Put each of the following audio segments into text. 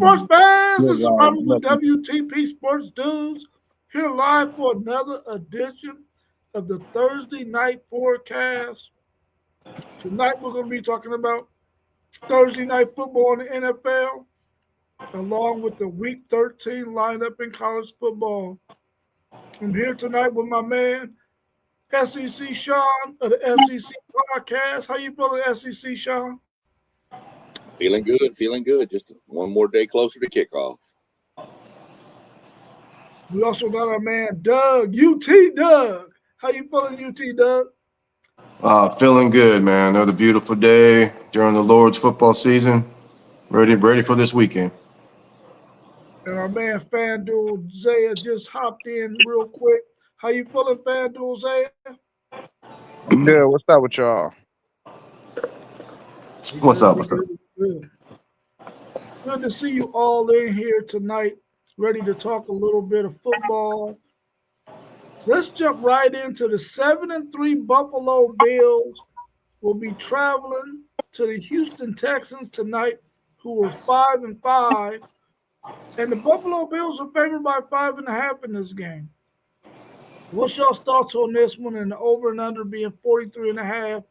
sports fans? Look, This is Ryan, Robert with look, WTP Sports Dudes here live for another edition of the Thursday night forecast. Tonight we're going to be talking about Thursday night football in the NFL, along with the Week 13 lineup in college football. I'm here tonight with my man SEC Sean of the SEC podcast. How you feeling, SEC Sean? Feeling good, feeling good. Just one more day closer to kickoff. We also got our man Doug, UT Doug. How you feeling, UT Doug? feeling good, man. Another beautiful day during the Lord's football season. Ready for this weekend. And our man FanDuel Zaya just hopped in real quick. How you feeling, FanDuel Zaya? Good. What's up with y'all? What's up? What's up? Good to see you all in here tonight, ready to talk a little bit of football. Let's jump right into the 7-3 Buffalo Bills. Will be traveling to the Houston Texans tonight, who are 5-5. And the Buffalo Bills are favored by 5.5 in this game. What's y'all's thoughts on this one and the over and under being 43.5?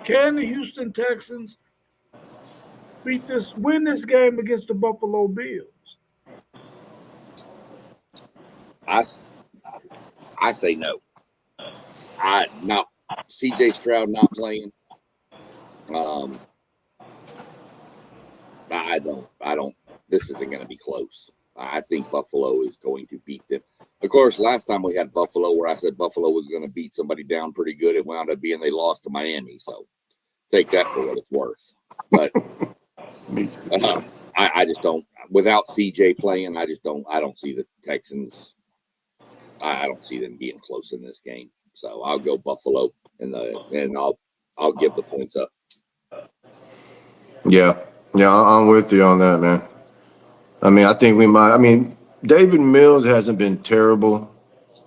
Can the Houston Texans win this game against the Buffalo Bills? I say no. CJ Stroud not playing. I don't. This isn't going to be close. I think Buffalo is going to beat them. Of course, last time we had Buffalo, where I said Buffalo was going to beat somebody down pretty good, it wound up being they lost to Miami. So take that for what it's worth. But I just don't. Without CJ playing, I don't see the Texans. I don't see them being close in this game. So I'll go Buffalo, and I'll give the points up. Yeah, I'm with you on that, man. I mean, I think we might. I mean, David Mills hasn't been terrible.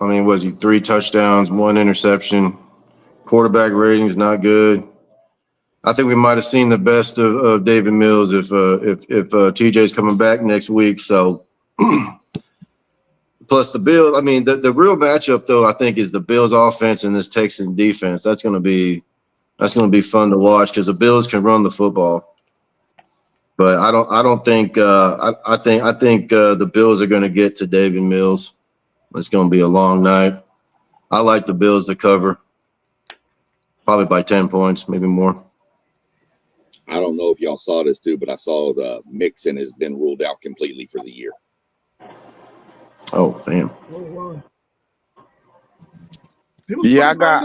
I mean, was he 3 touchdowns, 1 interception? Quarterback rating's not good. I think we might have seen the best of David Mills if TJ's coming back next week. So, plus the Bills. I mean, the real matchup though, I think, is the Bills' offense and this Texan defense. That's gonna be fun to watch because the Bills can run the football. But I don't think I think the Bills are going to get to David Mills. It's going to be a long night. I like the Bills to cover, probably by 10 points, maybe more. I don't know if y'all saw this too, but I saw the Mixon has been ruled out completely for the year. Oh, damn. Yeah, I got.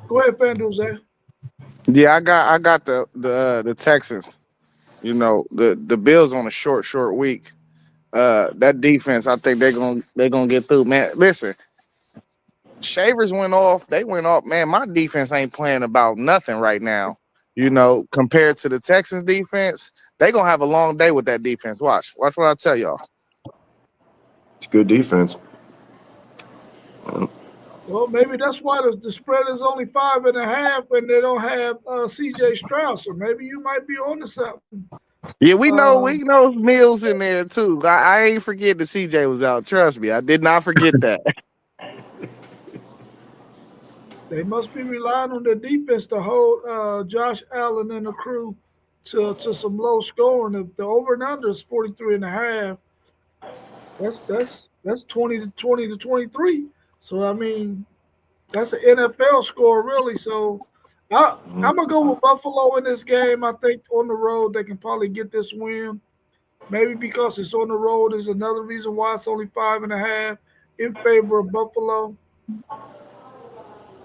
Go ahead, FanDuel Zay. Yeah, I got the Texans. You know, the Bills on a short week. That defense, I think they're gonna get through. Man, listen, Shavers went off. They went off. Man, my defense ain't playing about nothing right now. You know, compared to the Texans defense, they gonna have a long day with that defense. Watch what I tell y'all. It's good defense. Well, maybe that's why the spread is only 5.5 and they don't have CJ Stroud. So maybe you might be on to something. Yeah, we know Mills in there too. I ain't forget that CJ was out. Trust me, I did not forget that. They must be relying on their defense to hold Josh Allen and the crew to some low scoring. If the over and under is 43.5, that's 20 to 23. So I mean, that's an NFL score, really. So I'm gonna go with Buffalo in this game. I think on the road they can probably get this win. Maybe because it's on the road is another reason why it's only 5.5 in favor of Buffalo.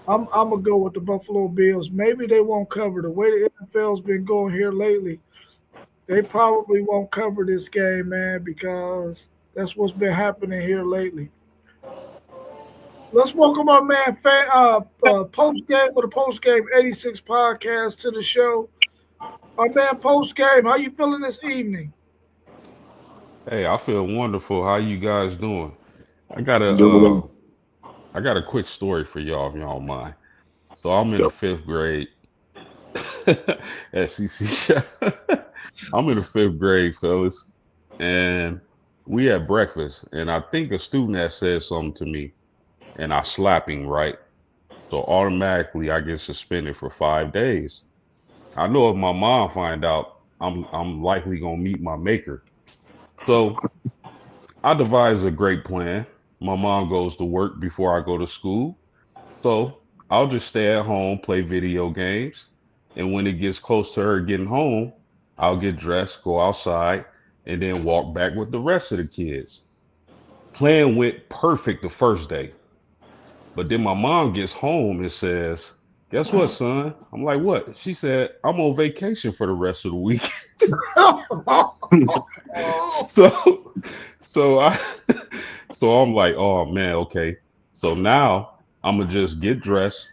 I'm gonna go with the Buffalo Bills. Maybe they won't cover the way the NFL's been going here lately. They probably won't cover this game, man, because that's what's been happening here lately. Let's welcome our man post game with the post game 86 podcast to the show. Our man post game, how you feeling this evening? Hey, I feel wonderful. How you guys doing? I got a Doing I got a quick story for y'all if y'all don't mind. So I'm Let's in the go. fifth grade. SEC shot. I'm in the fifth grade, fellas, and we had breakfast, and I think a student had said something to me, and I slap him right. So automatically I get suspended for 5 days. I know if my mom find out, I'm likely gonna meet my maker. So I devise a great plan. My mom goes to work before I go to school. So I'll just stay at home, play video games. And when it gets close to her getting home, I'll get dressed, go outside, and then walk back with the rest of the kids. Plan went perfect the first day. But then my mom gets home and says, "Guess what, son?" I'm like, "What?" She said, "I'm on vacation for the rest of the week." So so I so I'm like, oh man, okay. So now I'm gonna just get dressed,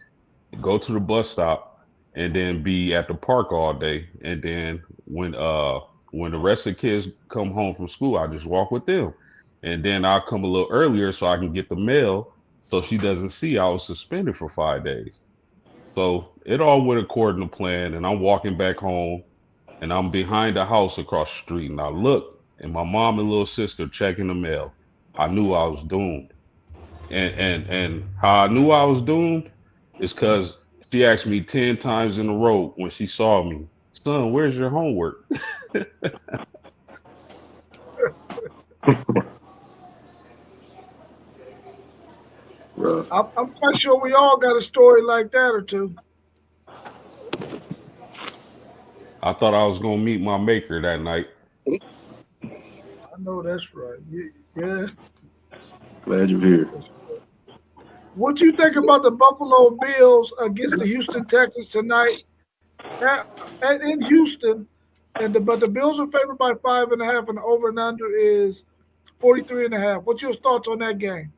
go to the bus stop, and then be at the park all day. And then when the rest of the kids come home from school, I just walk with them. And then I'll come a little earlier so I can get the mail so she doesn't see I was suspended for 5 days. So it all went according to plan, and I'm walking back home, and I'm behind the house across the street, and I look, and my mom and little sister checking the mail. I knew I was doomed, and how I knew I was doomed is because she asked me 10 times in a row when she saw me, "Son, where's your homework?" Rough. I'm quite sure we all got a story like that or two. I thought I was gonna meet my maker that night. I know that's right. Yeah. Glad you're here. What you think about the Buffalo Bills against the Houston Texans tonight at, in Houston? But the Bills are favored by 5.5, and the over and under is 43.5. What's your thoughts on that game?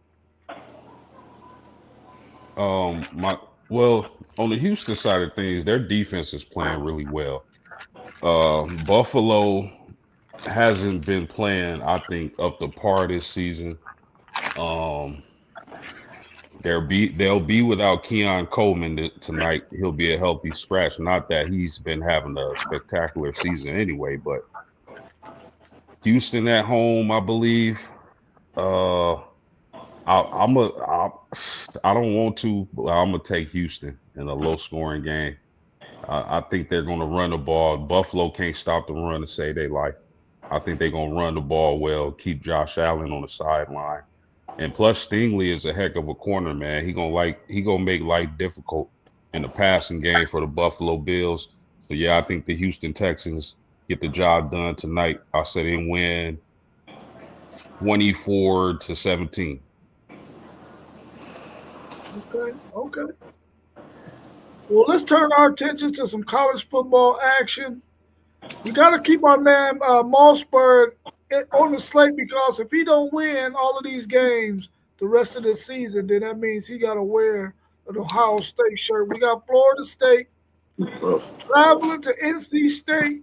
My well, on the Houston side of things, their defense is playing really well. Buffalo hasn't been playing, I think, up to par this season. Um, they'll be without Keon Coleman tonight. He'll be a healthy scratch. Not that he's been having a spectacular season anyway, but Houston at home, I believe. Uh, I don't want to, but I'm gonna take Houston in a low scoring game. I think they're gonna run the ball. Buffalo can't stop the run to save their life. I think they're gonna run the ball well, keep Josh Allen on the sideline. And plus Stingley is a heck of a corner, man. He gonna make life difficult in the passing game for the Buffalo Bills. So yeah, I think the Houston Texans get the job done tonight. I said they win 24-17. Okay. Well, let's turn our attention to some college football action. We got to keep our man Mossberg on the slate because if he don't win all of these games the rest of the season, then that means he got to wear an Ohio State shirt. We got Florida State Rough. traveling to NC State,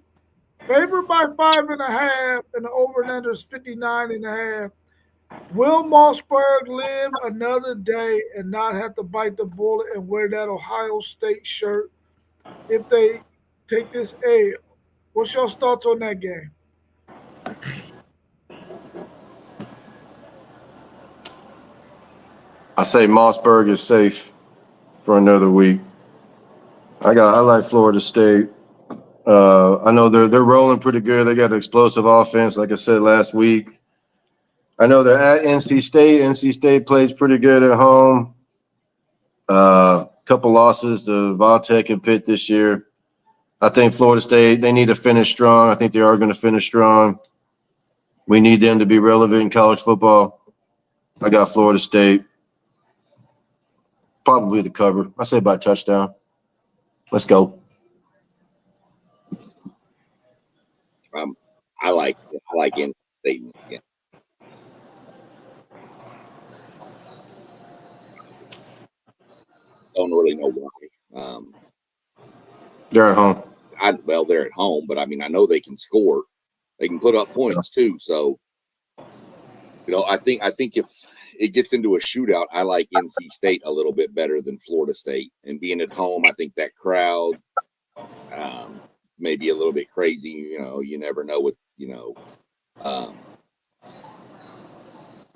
favored by 5.5, and the over and under is 59.5. Will Mossberg live another day and not have to bite the bullet and wear that Ohio State shirt if they take this A? What's your thoughts on that game? I say Mossberg is safe for another week. I like Florida State. I know they're rolling pretty good. They got an explosive offense, like I said last week. I know they're at NC State. NC State plays pretty good at home. Couple losses to Valtech and Pitt this year. I think Florida State, they need to finish strong. I think they are going to finish strong. We need them to be relevant in college football. I got Florida State. Probably the cover. I say by touchdown. Let's go. I like in statements again. Don't really know why. They're at home. They're at home, but I mean, I know they can score. They can put up points too. So, I think if it gets into a shootout, I like NC State a little bit better than Florida State. And being at home, I think that crowd may be a little bit crazy. You never know what,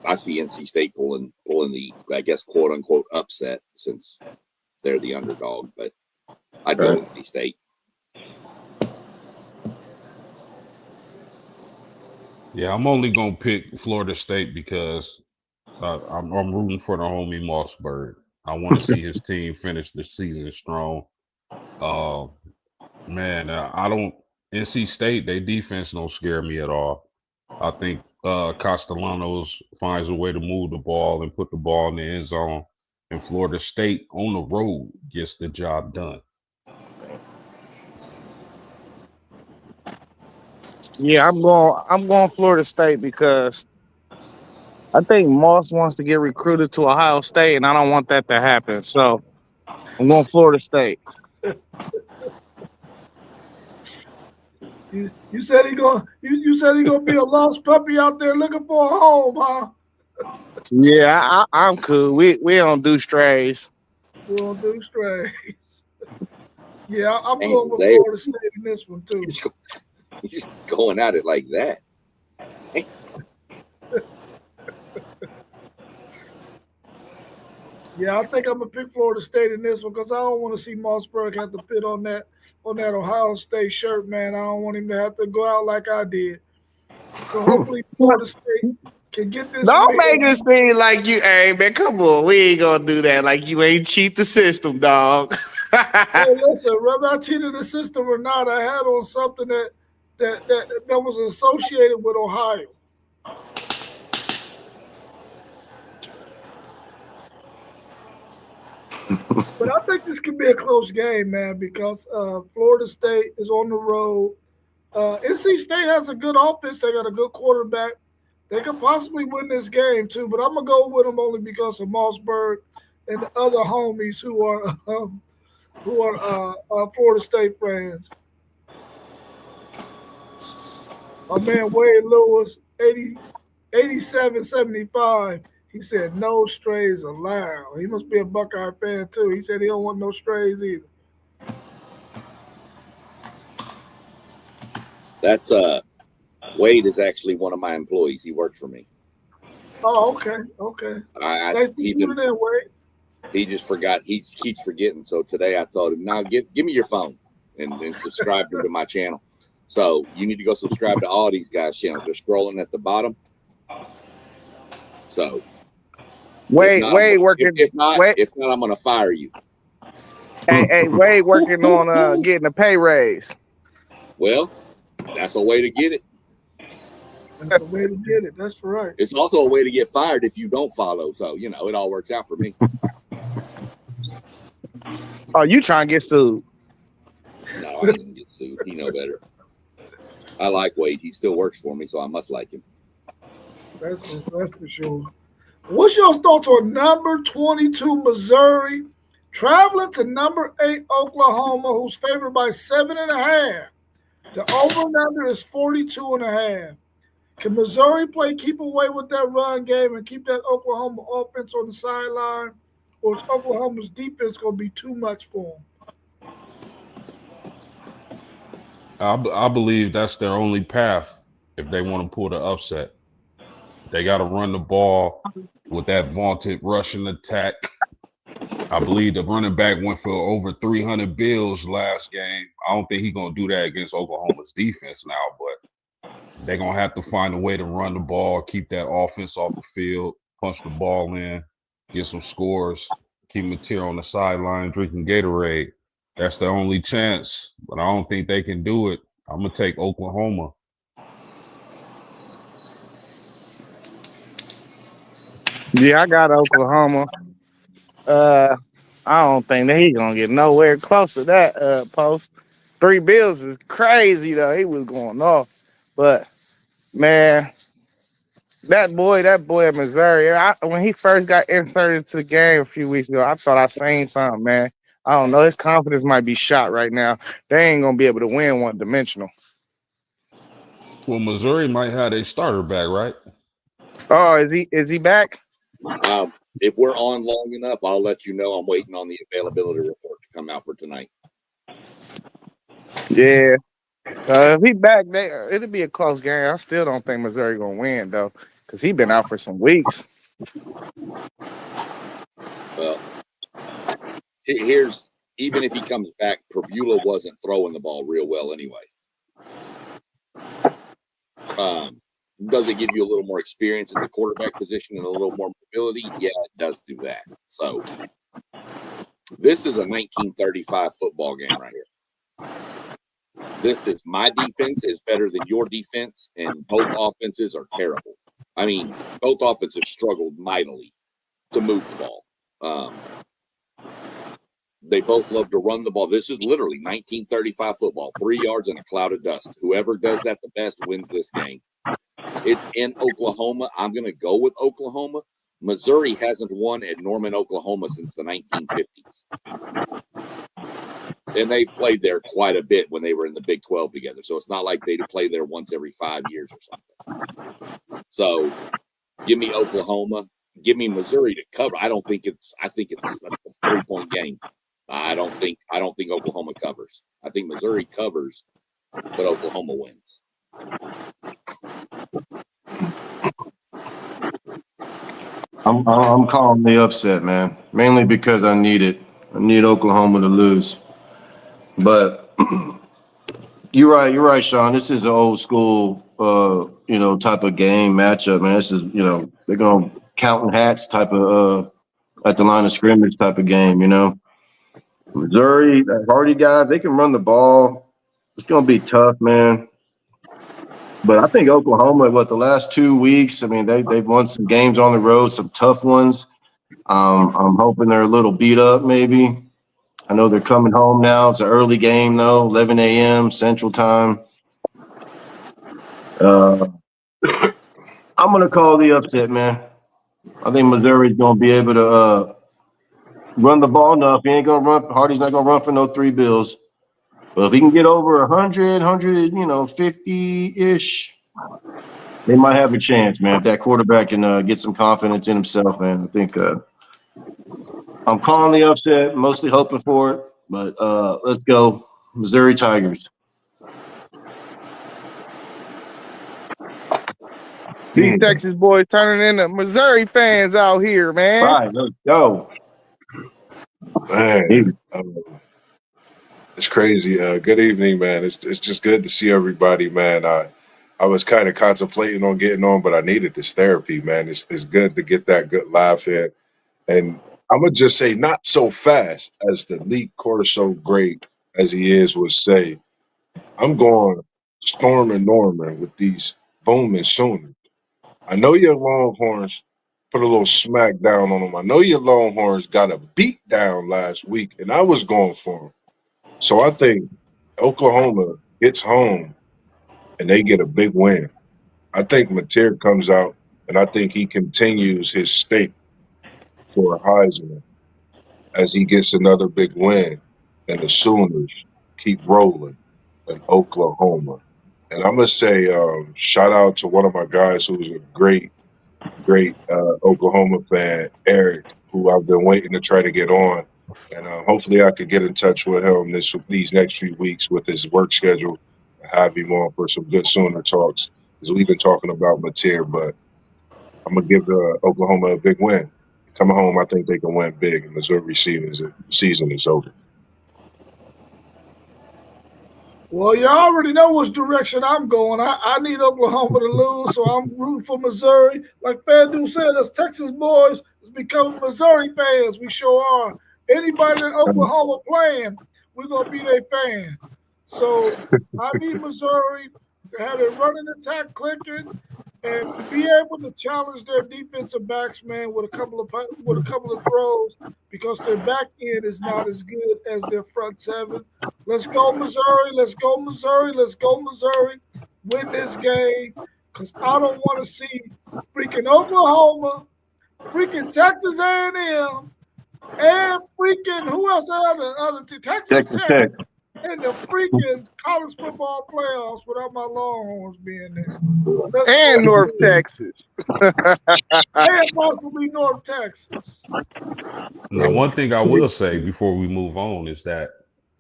I see NC State pulling the, I guess, quote unquote upset since they're the underdog, but I'd go NC State. Yeah, I'm only gonna pick Florida State because I'm rooting for the homie Mossberg. I want to see his team finish the season strong. Uh, man, I don't. NC State, their defense don't scare me at all. I think Castellanos finds a way to move the ball and put the ball in the end zone, and Florida State on the road gets the job done. Yeah, I'm going Florida State because I think Moss wants to get recruited to Ohio State, and I don't want that to happen. So I'm going Florida State. You said you said he gonna be a lost puppy out there looking for a home, huh? Yeah, I'm cool. We don't do strays. We don't do strays. Yeah, I'm Man, going with they- Florida State in this one too. You're just going at it like that. Yeah, I think I'm gonna pick Florida State in this one because I don't want to see Mossberg have to put on that Ohio State shirt, man. I don't want him to have to go out like I did. So hopefully Florida State can get this. Don't win. make it seem like you, hey man, come on, we ain't gonna do that. Like you ain't cheat the system, dog. Hey, listen, whether I cheated the system or not, I had on something that was associated with Ohio. But I think this could be a close game, man, because Florida State is on the road. NC State has a good offense. They got a good quarterback. They could possibly win this game too. But I'm gonna go with them only because of Mossberg and the other homies who are Florida State fans. My man Wade Lewis, 87-75. He said no strays allowed. He must be a Buckeye fan too. He said he don't want no strays either. That's Wade is actually one of my employees. He works for me. Oh, okay, okay. Nice to meet you there, Wade. He just forgot. He keeps forgetting. So today I told him, now give me your phone and subscribe to my channel. So you need to go subscribe to all these guys' channels. They're scrolling at the bottom. So Wade working. If not, I'm gonna fire you. Hey, Wade working on getting a pay raise. Well, that's a way to get it. That's the way to get it. That's right. It's also a way to get fired if you don't follow. So it all works out for me. Oh, you trying to get sued? No, I didn't get sued. He know better. I like Wade. He still works for me, so I must like him. That's for sure. What's your thoughts on number 22 Missouri traveling to number 8 Oklahoma, who's favored by 7.5? The over and under is 42.5. Can Missouri keep away with that run game and keep that Oklahoma offense on the sideline, or is Oklahoma's defense going to be too much for them? I believe that's their only path if they want to pull the upset. They got to run the ball with that vaunted Russian attack. I believe the running back went for over 300 bills last game. I don't think he's going to do that against Oklahoma's defense now, but they're going to have to find a way to run the ball, keep that offense off the field, punch the ball in, get some scores, keep Mateer on the sideline drinking Gatorade. That's their only chance, but I don't think they can do it. I'm going to take Oklahoma. Yeah, I got Oklahoma. I don't think that he's gonna get nowhere close to that post. 3 bills is crazy though. He was going off, but man, that boy at Missouri. When he first got inserted into the game a few weeks ago, I thought I seen something, man. I don't know. His confidence might be shot right now. They ain't gonna be able to win one dimensional. Well, Missouri might have a starter back, right? Oh, is he back? If we're on long enough, I'll let you know. I'm waiting on the availability report to come out for tonight. Yeah. If he back, it'll be a close game. I still don't think Missouri gonna win though, because he been out for some weeks. Well, here's even if he comes back, Purvula wasn't throwing the ball real well anyway. Does it give you a little more experience at the quarterback position and a little more mobility? Yeah, it does do that. So this is a 1935 football game right here. This is my defense is better than your defense, and both offenses are terrible. I mean, both offenses struggled mightily to move the ball. They both love to run the ball. This is literally 1935 football, 3 yards in a cloud of dust. Whoever does that the best wins this game. It's in Oklahoma. I'm going to go with Oklahoma. Missouri hasn't won at Norman, Oklahoma since the 1950s. And they've played there quite a bit when they were in the Big 12 together. So it's not like they play there once every 5 years or something. So give me Oklahoma. Give me Missouri to cover. I think it's a 3-point game. I don't think Oklahoma covers. I think Missouri covers, but Oklahoma wins. I'm calling the upset, man. Mainly because I need it. I need Oklahoma to lose. But you're right, Sean. This is an old school, type of game matchup, man. This is, they're gonna counting hats type of at the line of scrimmage type of game, Missouri, that Hardy guys, they can run the ball. It's gonna be tough, man. But I think Oklahoma, the last 2 weeks, I mean, they've won some games on the road, some tough ones. I'm hoping they're a little beat up, maybe. I know they're coming home now. It's an early game, though, 11 a.m. Central Time. I'm going to call the upset, man. I think Missouri's going to be able to run the ball enough. He ain't going to run. Hardy's not going to run for no 3 bills. But if he can get over 100, 50-ish, they might have a chance, man. If that quarterback can get some confidence in himself, man. I think I'm calling the upset, mostly hoping for it. But let's go, Missouri Tigers. These Texas boys turning into Missouri fans out here, man. Right, let's go. Man, it's crazy. Good evening, man. It's just good to see everybody, man. I was kind of contemplating on getting on, but I needed this therapy, man. It's good to get that good laugh in. And I'm gonna just say, not so fast as the Lee Corso great as he is would say. I'm going Storm and Norman with these booming Sooners. I know your Longhorns put a little smack down on them. I know your Longhorns got a beat down last week, and I was going for them. So I think Oklahoma gets home and they get a big win. I think Mateer comes out and I think he continues his stake for a Heisman as he gets another big win. And the Sooners keep rolling in Oklahoma. And I'm going to say shout out to one of my guys who's a great Oklahoma fan, Eric, who I've been waiting to try to get on. And hopefully I could get in touch with him these next few weeks with his work schedule and have him on for some good Sooner talks. Because we've been talking about Mateer, but I'm going to give Oklahoma a big win. Coming home, I think they can win big, and Missouri season is over. Well, you already know which direction I'm going. I need Oklahoma to lose, so I'm rooting for Missouri. Like FanDuel said, us Texas boys is becoming Missouri fans. We sure are. Anybody in Oklahoma playing, we're going to be their fan. So I need Missouri to have their running attack clicking and be able to challenge their defensive backs, man, with a couple of throws because their back end is not as good as their front seven. Let's go, Missouri. Let's go, Missouri. Let's go, Missouri. Win this game because I don't want to see freaking Oklahoma, freaking Texas A&M, and freaking who else? The other two, Texas Tech. in the freaking college football playoffs without my Longhorns being there. Let's And go. North Texas. And possibly North Texas. Now, one thing I will say before we move on is that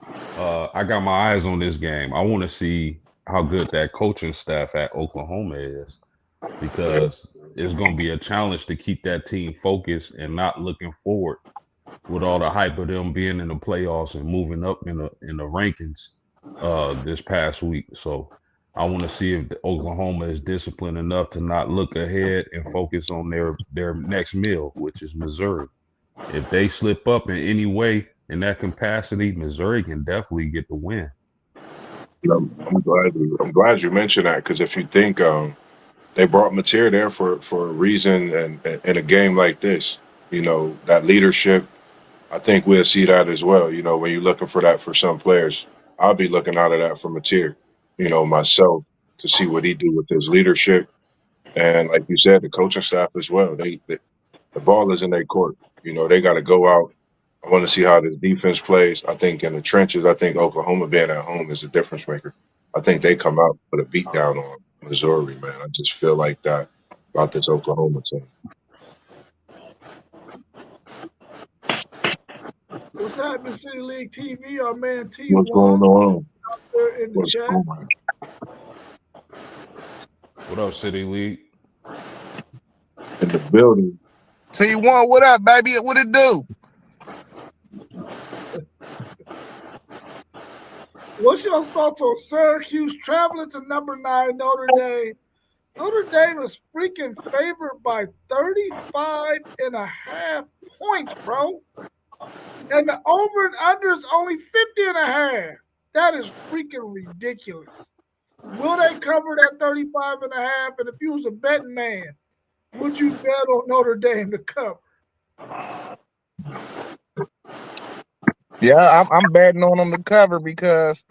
I got my eyes on this game. I want to see how good that coaching staff at Oklahoma is because it's going to be a challenge to keep that team focused and not looking forward with all the hype of them being in the playoffs and moving up in the rankings this past week. So I want to see if Oklahoma is disciplined enough to not look ahead and focus on their next meal, which is Missouri. If they slip up in any way in that capacity, Missouri can definitely get the win. I'm glad you mentioned that because if you think they brought Mateer there for a reason and in a game like this, that leadership. I think we'll see that as well. When you're looking for that for some players, I'll be looking out of that for Mateer, myself to see what he do with his leadership and like you said, the coaching staff as well. They the ball is in their court. They got to go out. I want to see how the defense plays. I think in the trenches, I think Oklahoma being at home is a difference maker. I think they come out with a beat down on Missouri, man. I just feel like that about this Oklahoma team. What's happening, City League TV? Our man T1 What's going on? there in the What's chat. going on? What up, City League? In the building. T1, what up, baby? What it do? What's your thoughts on Syracuse traveling to number 9 Notre Dame? Notre Dame is freaking favored by 35.5 points, bro. And the over and under is only 50.5. That is freaking ridiculous. Will they cover that 35.5? And if you was a betting man, would you bet on Notre Dame to cover? Yeah, I'm betting on them to cover because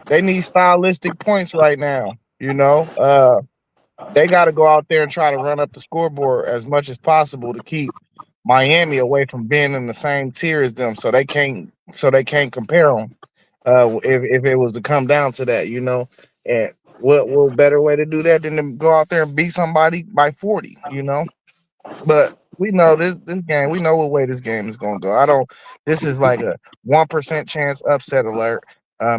they need stylistic points right now. They got to go out there and try to run up the scoreboard as much as possible to keep Miami away from being in the same tier as them, so they can't compare them. If it was to come down to that, and what better way to do that than to go out there and beat somebody by 40, But we know this game. We know what way this game is going to go. This is like a 1% chance upset alert.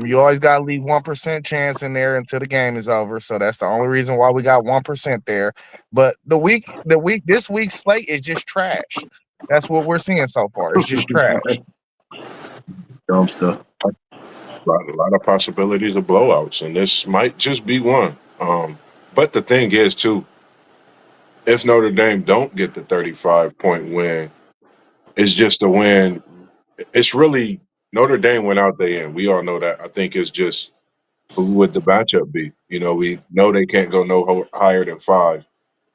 You always got to leave 1% chance in there until the game is over. So that's the only reason why we got 1% there. But this week's slate is just trash. That's what we're seeing so far. It's just trash. Dumb stuff. A lot of possibilities of blowouts, and this might just be one. But the thing is, too, if Notre Dame don't get the 35-point win, it's just a win. It's really Notre Dame went out there, and we all know that. I think it's just who would the matchup be? We know they can't go no higher than 5,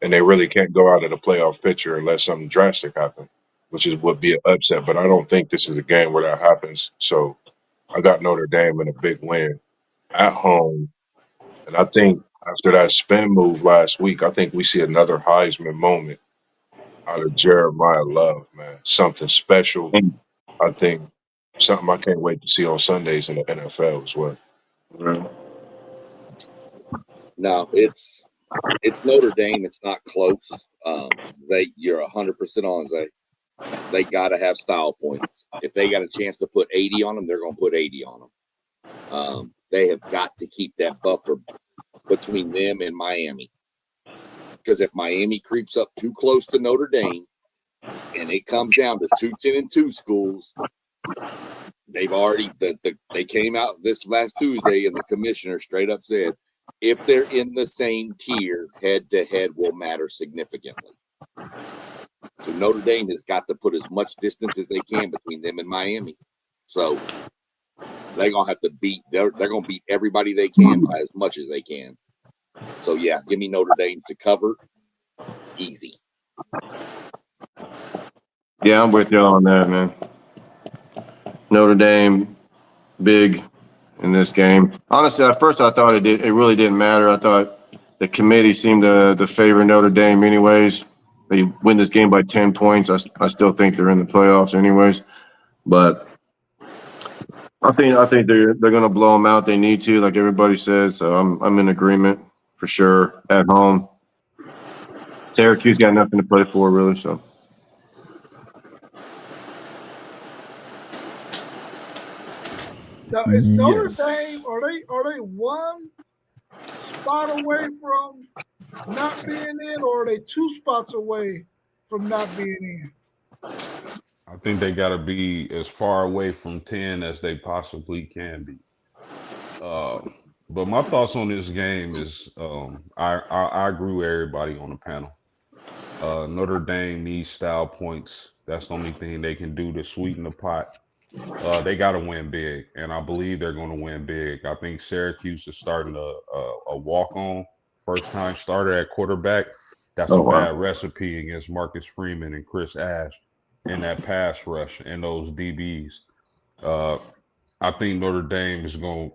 and they really can't go out of the playoff picture unless something drastic happens, which would be an upset. But I don't think this is a game where that happens. So I got Notre Dame in a big win at home. And I think after that spin move last week, I think we see another Heisman moment out of Jeremiah Love, man. Something special. I think something I can't wait to see on Sundays in the NFL as well. No, it's Notre Dame. It's not close. You're 100% on. They got to have style points. If they got a chance to put 80 on them, they're going to put 80 on them. They have got to keep that buffer between them and Miami. Because if Miami creeps up too close to Notre Dame and it comes down to 2 10-2 schools, they've already they came out this last Tuesday and the commissioner straight up said if they're in the same tier, head to head will matter significantly. So Notre Dame has got to put as much distance as they can between them and Miami. So they're gonna have to beat. They're gonna beat everybody they can by as much as they can. So yeah, give me Notre Dame to cover. Easy. Yeah, I'm with you on that, man. Notre Dame, big in this game. Honestly, at first I thought it really didn't matter. I thought the committee seemed to favor Notre Dame anyways. They win this game by 10 points. I still think they're in the playoffs anyways. But I think they're going to blow them out. They need to, like everybody says. So I'm in agreement for sure. At home, Syracuse got nothing to play for really. So Now, is Notre Yes. Dame, are they one spot away from not being in, or are they two spots away from not being in? I think they got to be as far away from 10 as they possibly can be. Uh, but my thoughts on this game is I agree with everybody on the panel. Notre Dame needs style points. That's the only thing they can do to sweeten the pot. They got to win big, and I believe they're going to win big. I think Syracuse is starting a walk on first time starter at quarterback. That's oh a wow, bad recipe against Marcus Freeman and Chris Ash in that pass rush and those DBs. Uh, I think Notre Dame is going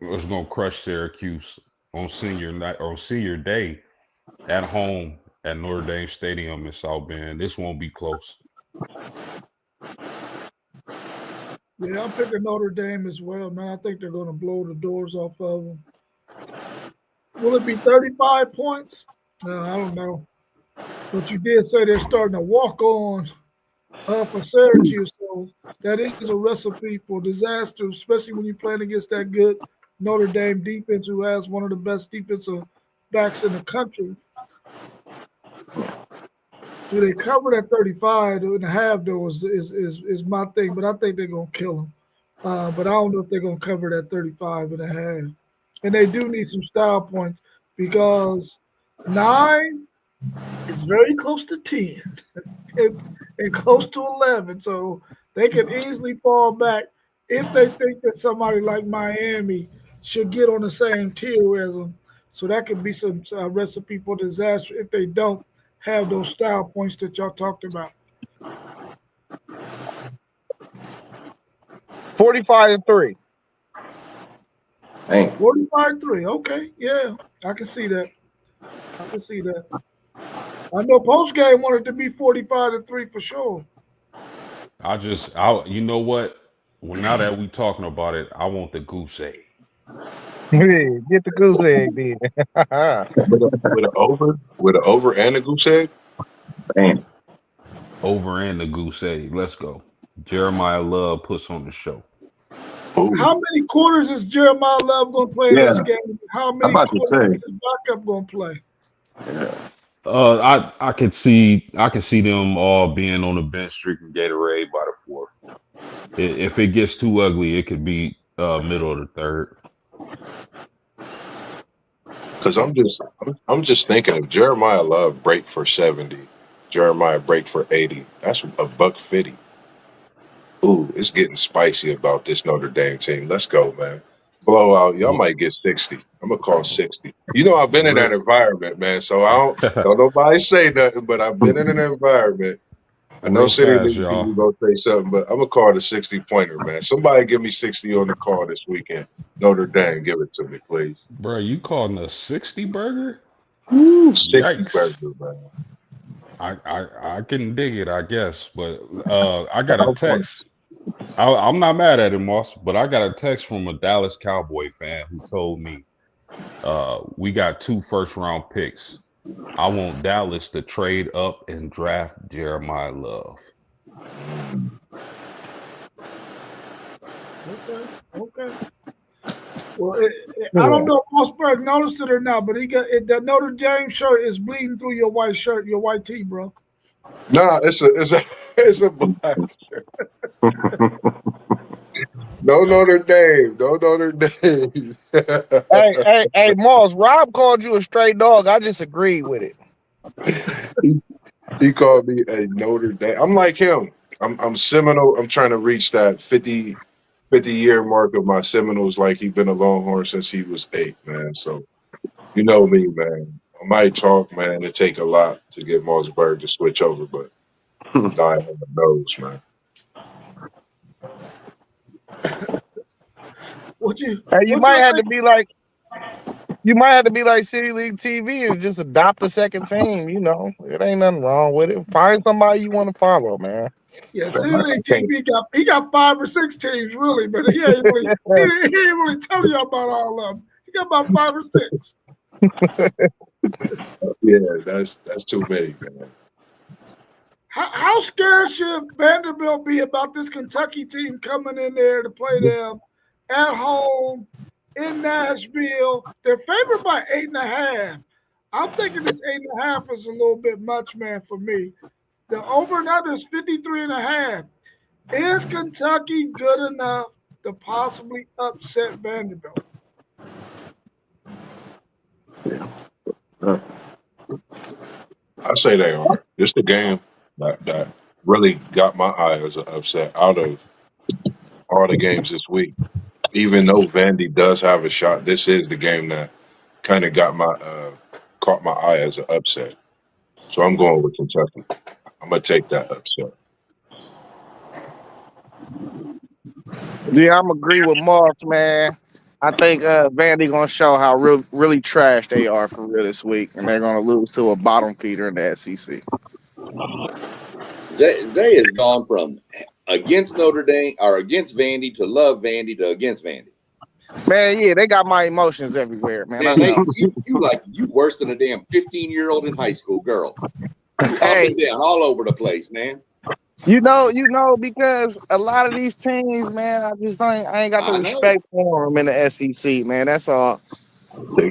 to crush Syracuse on senior night or senior day at home at Notre Dame Stadium in South Bend. This won't be close. Yeah, I'm picking Notre Dame as well, man. I think they're going to blow the doors off of them. Will it be 35 points? I don't know. But you did say they're starting to walk on for Syracuse, so that is a recipe for disaster, especially when you're playing against that good Notre Dame defense, who has one of the best defensive backs in the country. Do they cover that 35 and a half, though, is my thing, but I think they're going to kill them. But I don't know if they're going to cover that 35 and a half. And they do need some style points because 9 is very close to 10 and close to 11. So they can easily fall back if they think that somebody like Miami should get on the same tier as them. So that could be some recipe for disaster if they don't have those style points that y'all talked about. 45-3. dang. 45-3. Okay. Yeah. I can see that. I can see that. I know post game wanted to be 45-3 for sure. You know what? Well, now that we talking about it, I want the goose egg. Hey, get the goose egg, then. With an over and a goose egg. Dang. Over and the goose egg. Let's go. Jeremiah Love puts on the show. Ooh. How many quarters is Jeremiah Love going to play in Yeah, this game? How I'm many about to quarters say. is his backup going to play? Yeah. I can see them all being on the bench drinking Gatorade by the fourth. If it gets too ugly, it could be middle of the third. Because I'm just thinking of Jeremiah Love break for 70, Jeremiah break for 80. That's a buck 50. Ooh, it's getting spicy about this Notre Dame team. Let's go, man. Blowout. Y'all Look, might get 60. I'm gonna call 60. You know, I've been in that real. environment, man. So I don't nobody say nothing, but I've been in an environment. I know Real City fast, Nigga y'all. people gonna say something, but I'm gonna call it a 60 pointer, man. Somebody give me 60 on the call this weekend. Notre Dame, give it to me, please. Bro, you calling a 60 burger? Woo, 60 burger, Yikes. man. I can dig it, I guess. But I got a Style points. text. I'm not mad at him, Moss, but I got a text from a Dallas Cowboy fan who told me we got 2 first-round picks. I want Dallas to trade up and draft Jeremiah Love. Okay. Okay. Well, I don't know if Mossberg noticed it or not, but that Notre Dame shirt is bleeding through your white shirt, your white tee, bro. Nah, it's a black. No Notre Dame. No Notre Dame. Hey, Moss, Rob called you a straight dog. I just agreed with it. he, he called me a Notre Dame. I'm like him. I'm Seminole. I'm trying to reach that 50-year mark of my Seminoles like he been a Longhorn since he was 8, man. So you know me, man. I might talk, man. It take a lot to get Mossberg to switch over, but dying on the nose, man. What you Hey, you what you might have to think? be like You might have to be like City League TV and just adopt a second team. You know, it ain't nothing wrong with it. Find somebody you want to follow, man. Yeah, Man, City I League can't. TV got 5 or 6 teams really, but he ain't really telling you about all of them. He got about 5 or 6. Yeah, that's too many, man. How scared should Vanderbilt be about this Kentucky team coming in there to play them at home in Nashville? They're favored by 8.5. I'm thinking this 8.5 is a little bit much, man, for me. The over and under is 53.5. Is Kentucky good enough to possibly upset Vanderbilt? Uh, I say they are. It's the game that really got my eyes upset out of all the games this week. Even though Vandy does have a shot, this is the game that kind of got my caught my eye as an upset. So I'm going with Kentucky. I'm gonna take that upset. Yeah, I'm agree with Moss, man. I think Vandy gonna show how really trash they are for real this week, and they're gonna lose to a bottom feeder in the SEC. Zay has gone from against Notre Dame or against Vandy to love Vandy to against Vandy. Man, yeah, they got my emotions everywhere, man. I Man, know. you worse than a damn 15-year-old in high school girl. You up Hey, and down all over the place, man. because a lot of these teams, man, I ain't got the I know. respect for them in the SEC, man. That's all.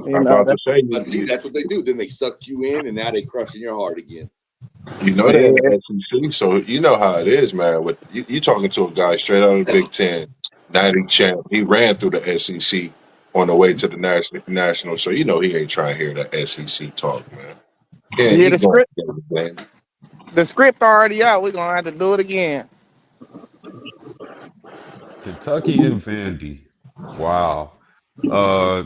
You I'm know, about to say But see, that's what they do. Then they sucked you in, and now they crushing your heart again. you know they're in yeah, the SEC, so you know how it is, man. With you talking to a guy straight out of the Big Ten, natty champ. He ran through the SEC on the way to the national, so you know he ain't trying to hear that SEC talk, man. Can't yeah. he The going script, to get Vandy? the script already out. We're gonna have to do it again. Kentucky and Vandy. Wow. Uh,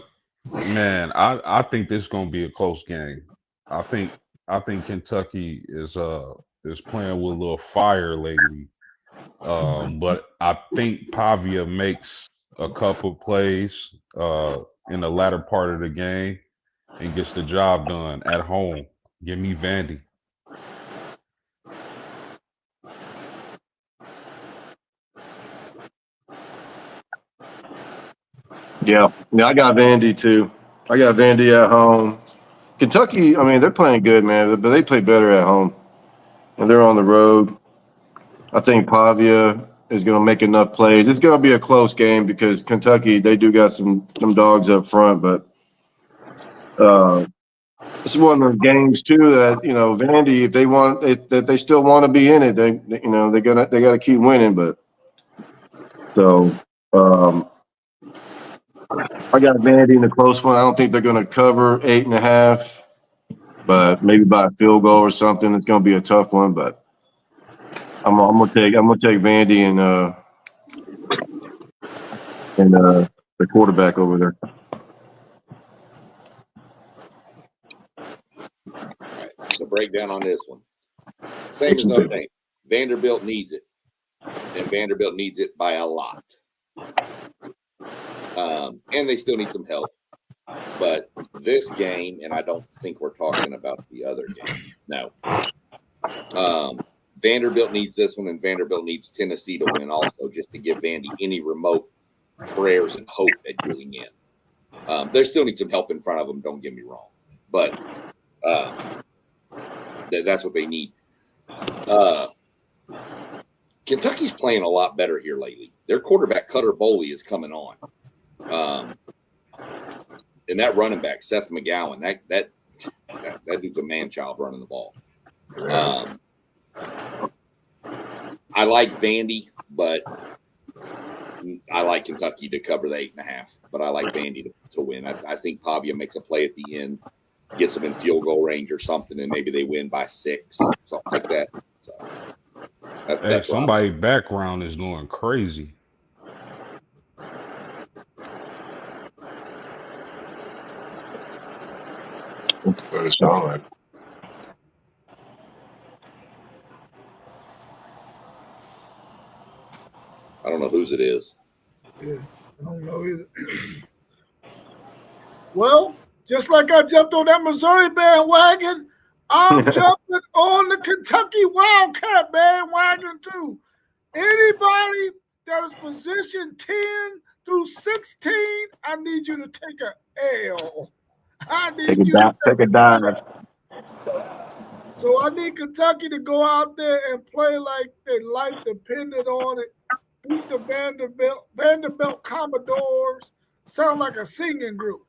man, I think this is gonna be a close game. I think I think Kentucky is playing with a little fire lately. But I think Pavia makes a couple plays in the latter part of the game and gets the job done at home. Give me Vandy. yeah, I got Vandy too. I got Vandy at home. Kentucky, I mean, they're playing good, man, but they play better at home. And they're on the road. I think Pavia is going to make enough plays. It's going to be a close game because Kentucky, they do got some dogs up front, but uh, this is one of the games too that Vandy, if they want, that they still want to be in it, they got to keep winning. But so I got Vandy in a close one. I don't think they're going to cover 8.5, but maybe by a field goal or something. It's going to be a tough one, but I'm gonna take Vandy and the quarterback over there. All right. The breakdown on this one. Same It's as Notre Dame. Vanderbilt needs it, and Vanderbilt needs it by a lot. And they still need some help. But this game, and I don't think we're talking about the other game. No. Vanderbilt needs this one, and Vanderbilt needs Tennessee to win also, just to give Vandy any remote prayers and hope at getting in. They still need some help in front of them, don't get me wrong. But that's what they need. Kentucky's playing a lot better here lately. Their quarterback, Cutter Boley, is coming on. And that running back, Seth McGowan, that dude's a man-child running the ball. I like Vandy, but I like Kentucky to cover the 8.5. But I like Vandy to win. I think Pavia makes a play at the end, gets them in field goal range or something, and maybe they win by 6, something like that. So Hey, that's what somebody background is going crazy. What it sound like. I don't know whose it is. Yeah, I don't know either. Well, Just like I jumped on that Missouri bandwagon, I'm jumping on the Kentucky Wildcat bandwagon too. Anybody that is position 10 through 16, I need you to take a L. I need you to Take a dive. So I need Kentucky to go out there and play like their life depended on it. Beat the Vanderbilt Commodores. Sound like a singing group.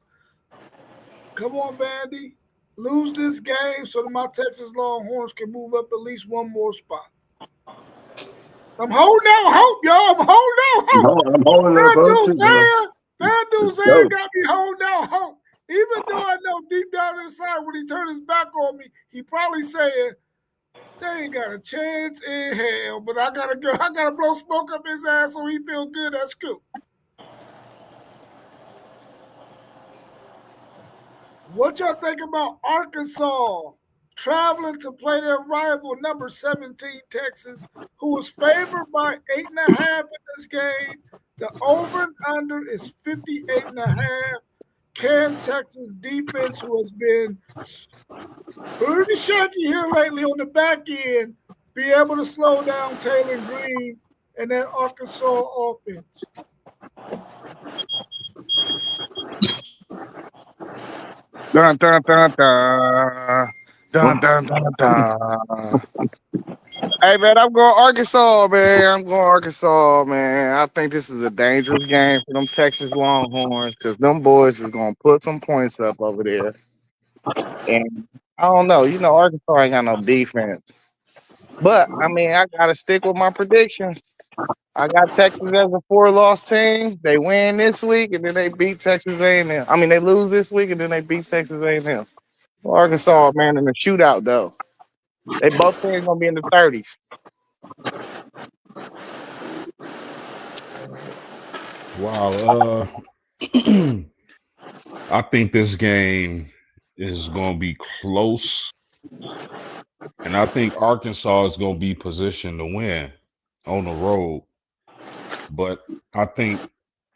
Come on, Vandy. Lose this game so that my Texas Longhorns can move up at least one more spot. I'm holding out hope, y'all. I'm holding out hope. I'm holding out hope. Van got me holding out hope. Even though I know deep down inside when he turned his back on me, he probably saying, they ain't got a chance in hell, but I gotta blow smoke up his ass so he feel good. That's cool. What y'all think about Arkansas traveling to play their rival number 17 Texas, who was favored by 8.5 in this game? The over and under is 58.5. Can Texas defense, who has been pretty shaky here lately on the back end, be able to slow down Taylor Green and that Arkansas offense? Dun, dun, dun, dun. Dun, dun, dun, dun. Hey, man, I'm going Arkansas, man. I think this is a dangerous game for them Texas Longhorns because them boys is going to put some points up over there. And I don't know. Arkansas ain't got no defense. But, I mean, I got to stick with my predictions. I got Texas as a 4-loss team. They win this week, and then they beat Texas A&M. I mean, they lose this week, and then they beat Texas A&M. Arkansas, man, in the shootout, though. They both teams going to be in the 30s. Wow. I think this game is going to be close. And I think Arkansas is going to be positioned to win on the road. But I think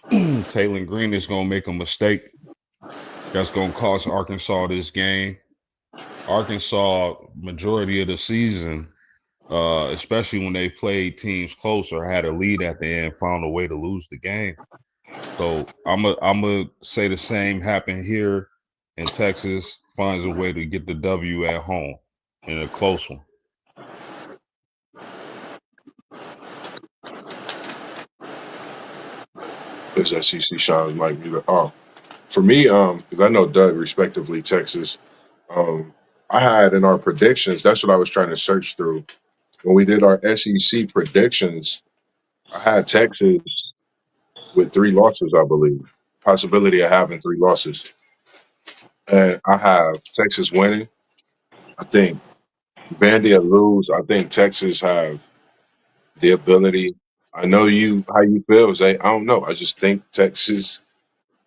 Taylor Green is going to make a mistake that's going to cost Arkansas this game. Arkansas, majority of the season, especially when they played teams closer, had a lead at the end, found a way to lose the game. So I'm gonna say the same happened here in Texas, finds a way to get the W at home in a close one. This SEC Sean might be for me, because I know Doug respectively Texas. I had in our predictions, that's what I was trying to search through. When we did our SEC predictions, I had Texas with 3 losses, I believe. Possibility of having 3 losses. And I have Texas winning. I think Vandy will lose. I think Texas have the ability. I know how you feel, Zay. I don't know. I just think Texas,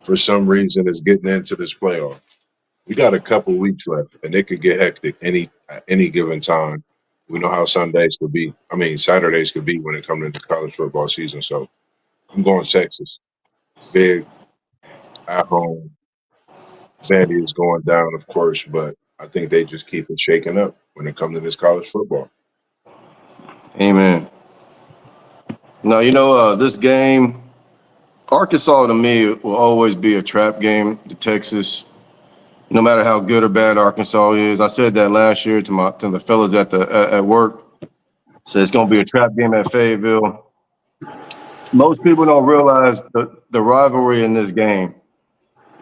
for some reason, is getting into this playoff. We got a couple weeks left, and it could get hectic at any given time. We know how Sundays could be. I mean, Saturdays could be when it comes into college football season. So I'm going Texas. Big at home. Vandy is going down, of course, but I think they just keep it shaken up when it comes to this college football. Amen. No, this game, Arkansas to me will always be a trap game to Texas. No matter how good or bad Arkansas is, I said that last year to the fellas at work. So it's going to be a trap game at Fayetteville. Most people don't realize the rivalry in this game.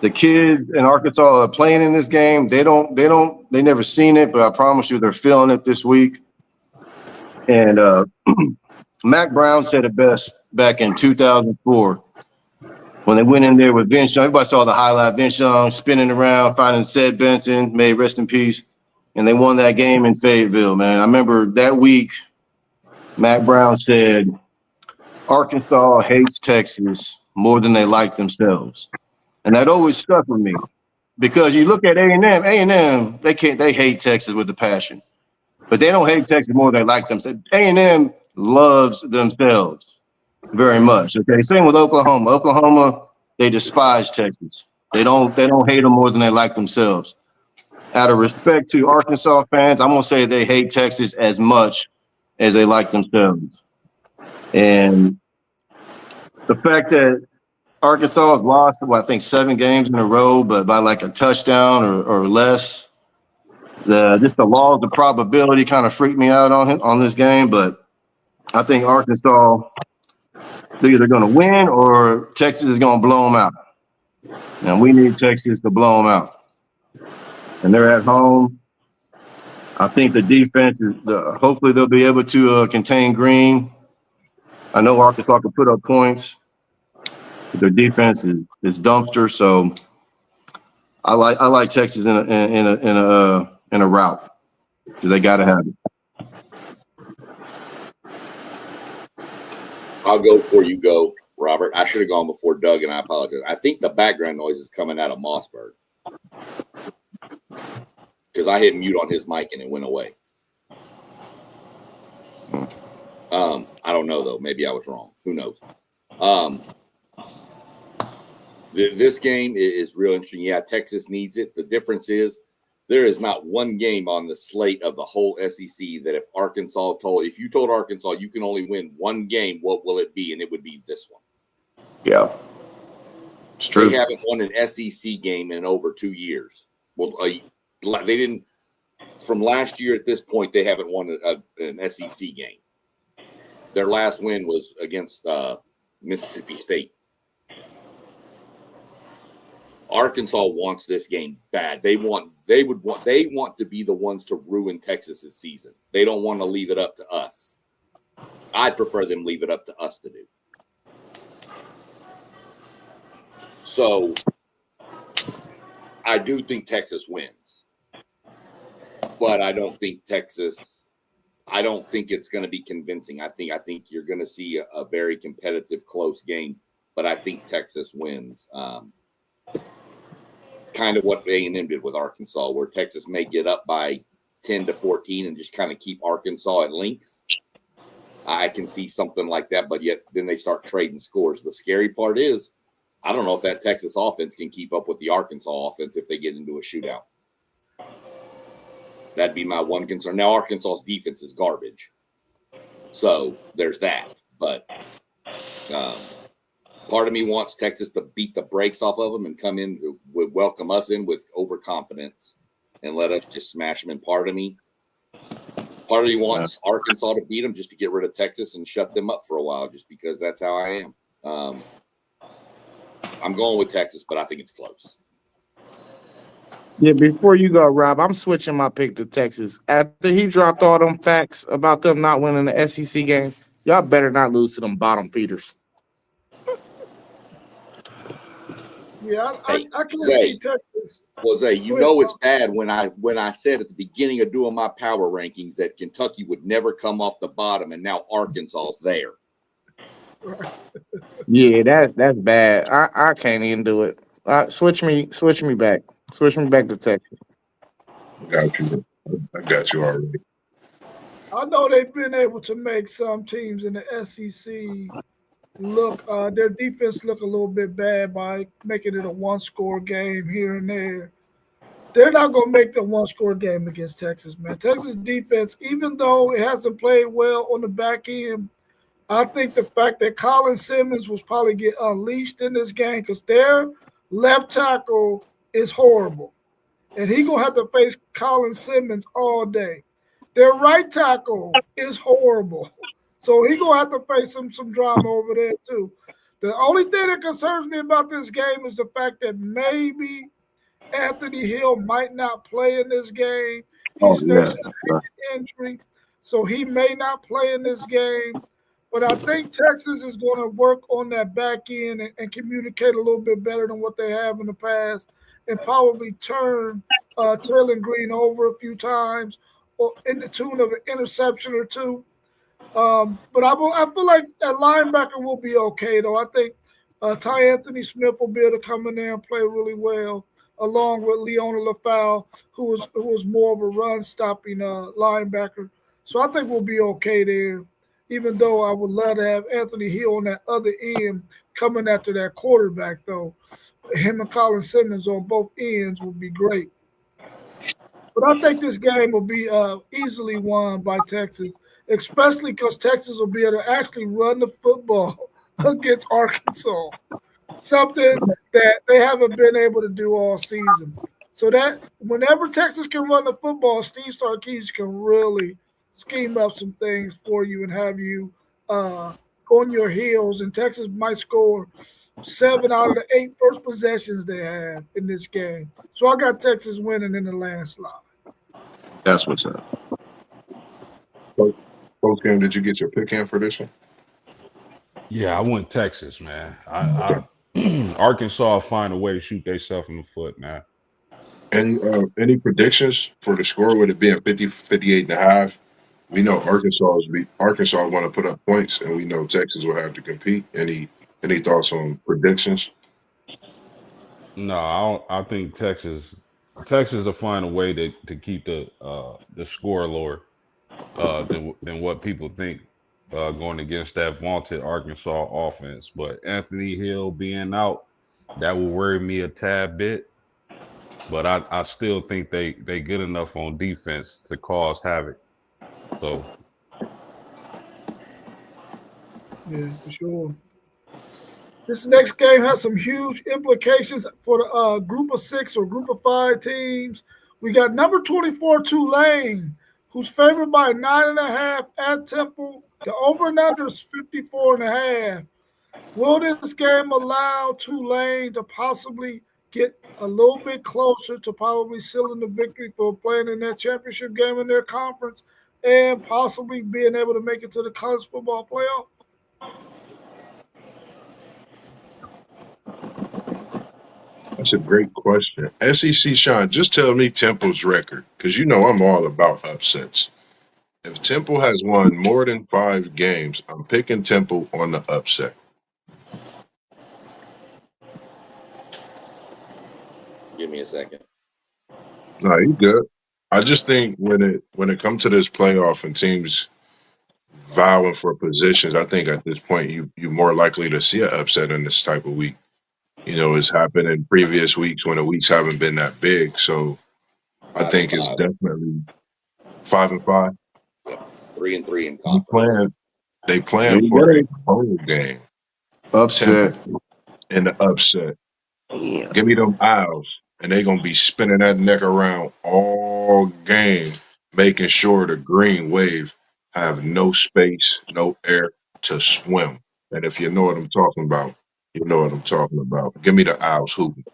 The kids in Arkansas are playing in this game. They never seen it, but I promise you they're feeling it this week. And Mac Brown said it best back in 2004 when they went in there with Vince Young. Everybody saw the highlight. Vince Young spinning around, finding Sid Benson, may rest in peace. And they won that game in Fayetteville, man. I remember that week, Mac Brown said, Arkansas hates Texas more than they like themselves. And that always stuck with me because you look at A&M, they hate Texas with a passion. But they don't hate Texas more than they like themselves. A&M loves themselves very much. Okay, same with Oklahoma. Oklahoma, they despise Texas. They don't hate them more than they like themselves. Out of respect to Arkansas fans, I'm gonna say they hate Texas as much as they like themselves. And the fact that Arkansas has lost, I think 7 games in a row, but by like a touchdown or less. Just the laws of probability kind of freaked me out on this game, but I think Arkansas, they're either going to win or Texas is going to blow them out. And we need Texas to blow them out. And they're at home. I think the defense is hopefully they'll be able to contain Green. I know Arkansas can put up points. But their defense is dumpster, so I like Texas in a route. They got to have it. I'll go before you go, Robert. I should have gone before Doug, and I apologize. I think the background noise is coming out of Mossberg because I hit mute on his mic and it went away. I don't know though. Maybe I was wrong. Who knows? This game is real interesting. Yeah, Texas needs it. The difference is there is not one game on the slate of the whole SEC that if you told Arkansas you can only win one game, what will it be? And it would be this one. Yeah. It's true. They haven't won an SEC game in over 2 years. Well, they didn't from last year at this point. They haven't won an SEC game. Their last win was against Mississippi State. Arkansas wants this game bad. They want to be the ones to ruin Texas's season. They don't want to leave it up to us. I'd prefer them leave it up to us to do. So I do think Texas wins, but I don't think it's going to be convincing. I think you're going to see a very competitive, close game, but I think Texas wins. Kind of what A&M did with Arkansas, where Texas may get up by 10-14 and just kind of keep Arkansas at length. I can see something like that, but yet then they start trading scores. The scary part is, I don't know if that Texas offense can keep up with the Arkansas offense if they get into a shootout. That'd be my one concern. Now, Arkansas's defense is garbage, so there's that. But part of me wants Texas to beat the brakes off of them and come in, welcome us in with overconfidence and let us just smash them. And part of me wants Arkansas to beat them just to get rid of Texas and shut them up for a while, just because that's how I am. I'm going with Texas, but I think it's close. Yeah, before you go, Rob, I'm switching my pick to Texas. After he dropped all them facts about them not winning the SEC game, y'all better not lose to them bottom feeders. Yeah, I can Zay, see Texas. Well, Zay, you know it's bad when I said at the beginning of doing my power rankings that Kentucky would never come off the bottom, and now Arkansas's there. Yeah, that's bad. I can't even do it. Switch me back. Switch me back to Texas. I got you already. I know they've been able to make some teams in the SEC look their defense look a little bit bad by making it a one-score game here and there. They're not going to make the one-score game against Texas, man. Texas defense, even though it hasn't played well on the back end, I think the fact that Colin Simmons was probably get unleashed in this game because their left tackle is horrible. And he's going to have to face Colin Simmons all day. Their right tackle is horrible. So he's going to have to face some drama over there too. The only thing that concerns me about this game is the fact that maybe Anthony Hill might not play in this game. He's nursing an injury, so he may not play in this game. But I think Texas is going to work on that back end and communicate a little bit better than what they have in the past and probably turn Taylor Green over a few times or in the tune of an interception or two. But I feel like that linebacker will be okay, though. I think Ty Anthony Smith will be able to come in there and play really well, along with Leona LaFau, who was more of a run-stopping linebacker. So I think we'll be okay there, even though I would love to have Anthony Hill on that other end coming after that quarterback, though. Him and Colin Simmons on both ends would be great. But I think this game will be easily won by Texas, especially because Texas will be able to actually run the football against Arkansas, something that they haven't been able to do all season. So that whenever Texas can run the football, Steve Sarkisian can really scheme up some things for you and have you on your heels. And Texas might score 7 out of the 8 first possessions they have in this game. So I got Texas winning in the landslide. That's what's up. Post game, did you get your pick in for this one? Yeah, I went Texas, man. Okay. I Arkansas find a way to shoot themselves in the foot, man. Any predictions for the score? Would it be at 50, 58 and a half? We know Arkansas want to put up points, and we know Texas will have to compete. Any thoughts on predictions? No, I think Texas will find a way to keep the score lower than what people think going against that vaunted Arkansas offense. But Anthony Hill being out, that will worry me a tad bit. But I still think they good enough on defense to cause havoc. So Yeah, for sure. This next game has some huge implications for the group of 6 or group of 5 teams. We got number 24 Tulane, who's favored by 9.5 at Temple. The over and under is 54.5. Will this game allow Tulane to possibly get a little bit closer to probably sealing the victory for playing in their championship game in their conference and possibly being able to make it to the college football playoff? That's a great question. SEC Sean, just tell me Temple's record, because you know I'm all about upsets. If Temple has won more than 5 games, I'm picking Temple on the upset. Give me a second. No, you good. I just think when it comes to this playoff and teams vowing for positions, I think at this point you're more likely to see an upset in this type of week. You know, it's happened in previous weeks when the weeks haven't been that big. So I 5 and think it's 5. definitely 5-5. Yep. 3-3 in They conference. There playing you for a go. bowl game. Upset. Temple in the upset. Yeah. Give me them Owls, and they gonna be spinning that neck around all game, making sure the green wave have no space, no air to swim. And if you know what I'm talking about, you know what I'm talking about. Give me the Owls hooping.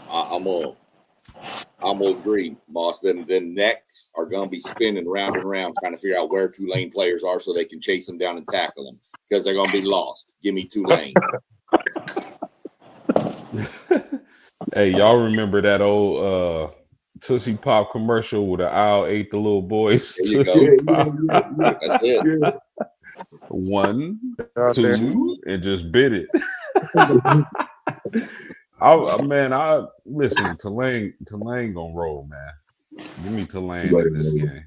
I'm gonna agree, boss. Them necks are gonna be spinning round and round, trying to figure out where Tulane players are so they can chase them down and tackle them because they're gonna be lost. Give me Tulane. hey, y'all remember that old Tootsie Pop commercial where the owl ate the little boy's There you Tootsie go. Pop? That's it. Yeah. 1, Out there. 2, and just bit it. Man, I listen. Tulane gonna roll, man. Give me Tulane in this game.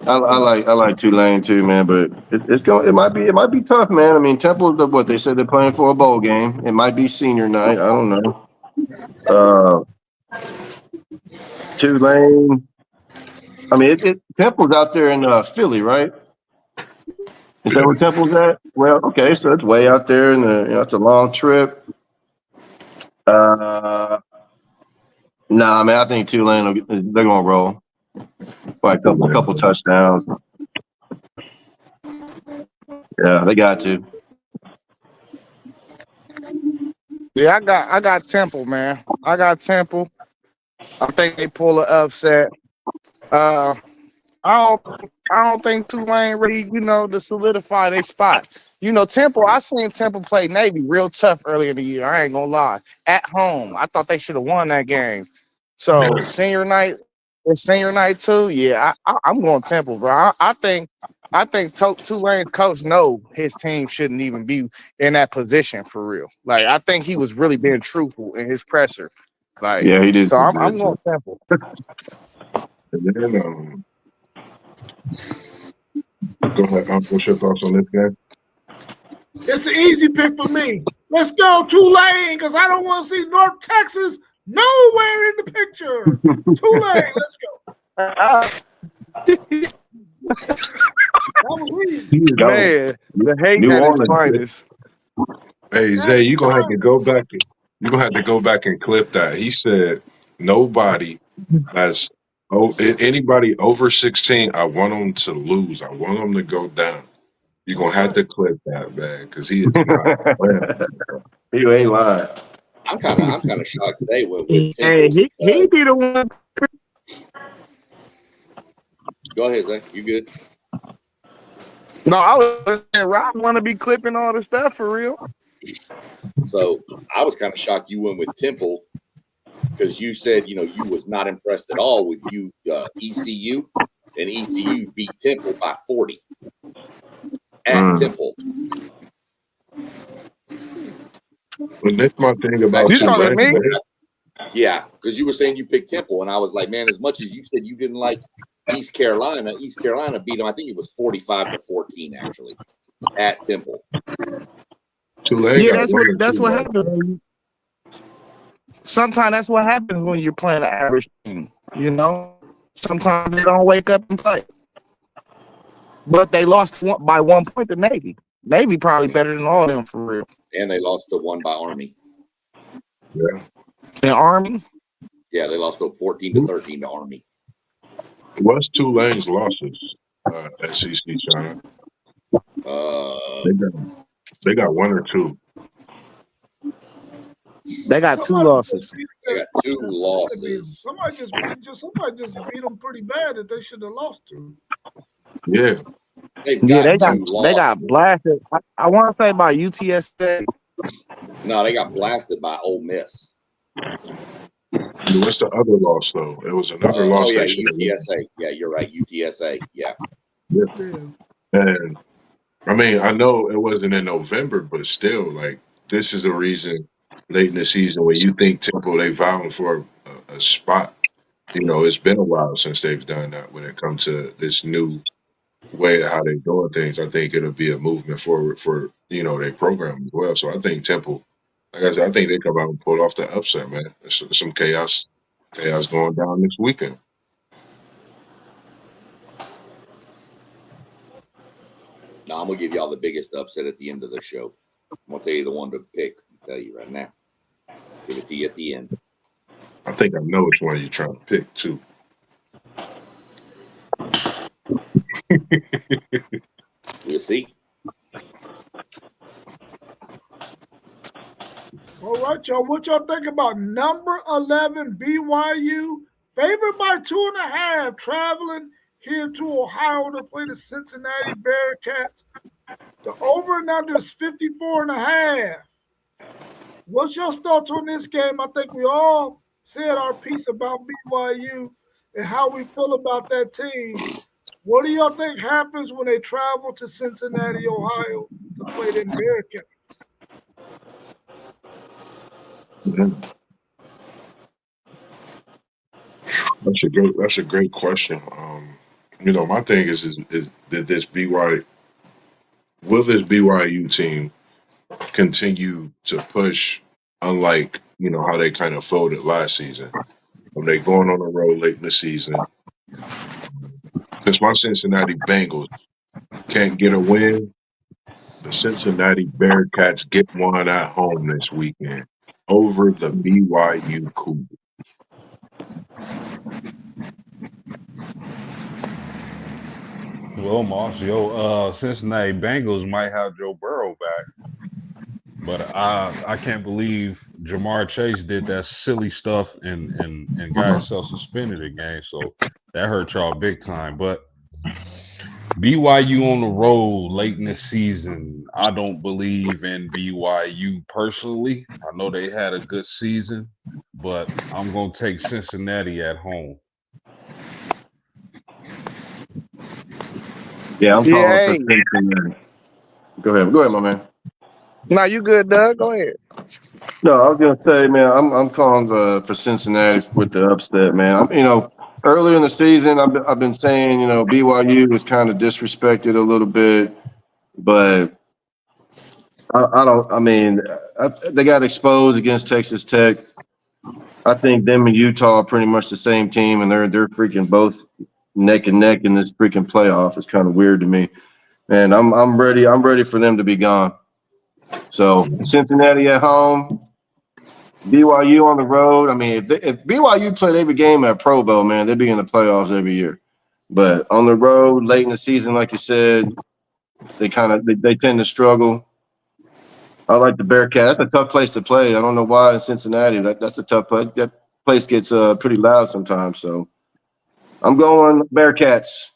I like Tulane too, man. But it might be tough, man. I mean, Temple, what they said they're playing for a bowl game. It might be senior night. I don't know. Tulane. I mean, Temple's out there in Philly, right? Is that where Temple's at? Well, okay, so it's way out there, and it's a long trip. Nah, man, I think Tulane they're gonna roll by a couple touchdowns. Yeah, they got to. Yeah, I got Temple, man. I got Temple. I think they pull an upset. Uh, I don't think Tulane really, to solidify their spot. Temple. I seen Temple play Navy real tough earlier in the year. I ain't gonna lie. At home, I thought they should have won that game. So senior night, it's senior night too. Yeah, I'm going Temple, bro. I think Tulane's coach know his team shouldn't even be in that position for real. Like I think he was really being truthful in his presser. Like Yeah, he did. so, I'm going Temple. And then, go ahead. What's your thoughts on this game? It's an easy pick for me. Let's go Tulane because I don't want to see North Texas nowhere in the picture. Tulane, let's go. That was easy. You know, Man, the hate New at its Orleans. finest. Hey That Zay, is you're gonna have to fine. go back. You're gonna have to go back and clip that. He said nobody that's anybody over 16. I want them to lose. I want them to go down. You're gonna have to clip that, man, because he is not playing. You ain't lying. I'm kind of shocked they went with Hey, Temple. he be the one. Go ahead, Zay. You good? No, I was saying Rob want to be clipping all the stuff for real. So I was kind of shocked you went with Temple because you said you was not impressed at all with ECU, and ECU beat Temple by 40 at Temple. And that's my thing about You Tulane. talking to me? Man. Yeah, because you were saying you picked Temple, and I was like, man, as much as you said you didn't like East Carolina beat them. I think it was 45-14 actually at Temple. Tulane Yeah, got that's what 1 or 2 happens. Sometimes that's what happens when you're playing an average team. Sometimes they don't wake up and play. But they lost by 1 point to Navy. Navy probably better than all of them for real. And they lost to 1 by Army. Yeah. And Army? Yeah, they lost 14-13 to Army. What's Tulane's losses? SEC China. They got 1 or 2. They got 2 losses. They got 2 losses. Somebody just beat them pretty bad that they should have lost to. Yeah. They got blasted. I want to say by UTSA. No, they got blasted by Ole Miss. What's the other loss though? It was another loss. Oh yeah, UTSA. Yeah, you're right. UTSA. Yeah. And I mean, I know it wasn't in November, but still, like, this is a reason late in the season when you think Temple they vying for a spot. It's been a while since they've done that when it comes to this new way of how they're doing things. I think it'll be a movement forward for their program as well. So I think Temple, like I said, I think they come out and pull off the upset, man. There's some chaos going down this weekend. Now I'm gonna give y'all the biggest upset at the end of the show. I'm gonna tell you the one to pick. I'll tell you right now. Give it to you at the end. I think I know which one you're trying to pick too. We'll see. All right, y'all. What y'all think about number 11 BYU, favored by 2.5, traveling here to Ohio to play the Cincinnati Bearcats? The over and under is 54.5. What's your thoughts on this game? I think we all said our piece about BYU and how we feel about that team. What do y'all think happens when they travel to Cincinnati, Ohio to play the Bearcats? That's a great question. My thing is that this BYU team continue to push, unlike how they kind of folded last season when they going on a road late in the season. Since my Cincinnati Bengals can't get a win, the Cincinnati Bearcats get one at home this weekend over the BYU Cougars. Well, Moss, Cincinnati Bengals might have Joe Burrow back, but I can't believe Jamar Chase did that silly stuff and got himself suspended again. So that hurt y'all big time. But BYU on the road late in the season, I don't believe in BYU personally. I know they had a good season, but I'm gonna take Cincinnati at home. Yeah, I'm calling hey. for Cincinnati. Go ahead, my man. No, you good, Doug? Go ahead. No, I was gonna say, man, I'm calling for Cincinnati with the upset, man. Earlier in the season, I've been saying, BYU was kind of disrespected a little bit, but I don't. I mean, they got exposed against Texas Tech. I think them and Utah are pretty much the same team, and they're freaking both neck and neck in this freaking playoff. It's kind of weird to me, and I'm ready. I'm ready for them to be gone. So Cincinnati at home, BYU on the road. I mean, if BYU played every game at Pro Bowl, man, they'd be in the playoffs every year. But on the road, late in the season, like you said, they tend to struggle. I like the Bearcats. That's a tough place to play. I don't know why in Cincinnati. That's a tough place. That place gets pretty loud sometimes. So I'm going Bearcats.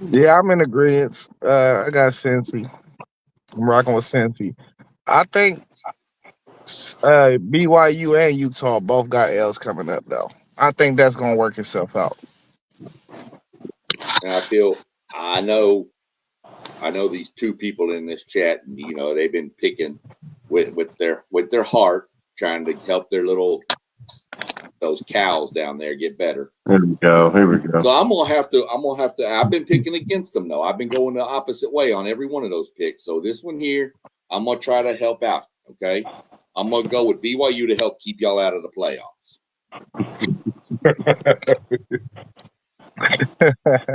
Yeah, I'm in agreement. I got Cincy. I'm rocking with Cincy. I think BYU and Utah both got L's coming up though. I think that's gonna work itself out. And I know these two people in this chat, you know, they've been picking with their heart, trying to help those cows down there get better. Here we go. So I'm gonna have to. I've been picking against them though. I've been going the opposite way on every one of those picks. So this one here, I'm gonna try to help out. Okay, I'm gonna go with BYU to help keep y'all out of the playoffs.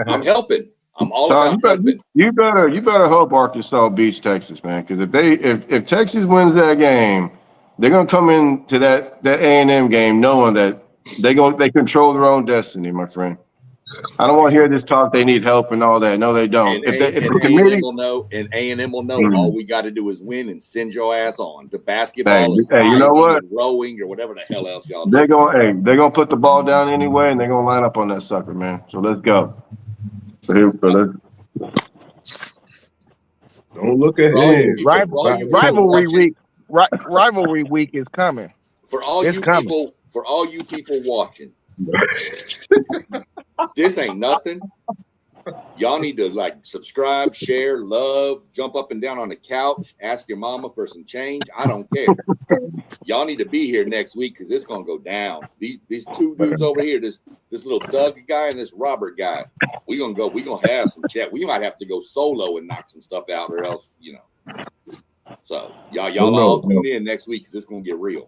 I'm helping. I'm all about helping. You better hope Arkansas beats Texas, man. Because if Texas wins that game, they're gonna come into that A&M game knowing that they control their own destiny, my friend. I don't want to hear this talk. They need help and all that. No, they don't. And A&M will know. And A&M will know. All we got to do is win and send your ass on to basketball, you know what? and rowing, or whatever the hell else y'all do. They're gonna put the ball down anyway, and they're gonna line up on that sucker, man. So let's go. Don't look ahead. Rivalry week is coming. For all you people watching, this ain't nothing. Y'all need to subscribe, share, love, jump up and down on the couch, ask your mama for some change. I don't care. Y'all need to be here next week because it's gonna go down. These two dudes over here, this little Doug guy and this Robert guy, we gonna have some chat. We might have to go solo and knock some stuff out, or else, you know. So y'all all tune in next week because it's gonna get real.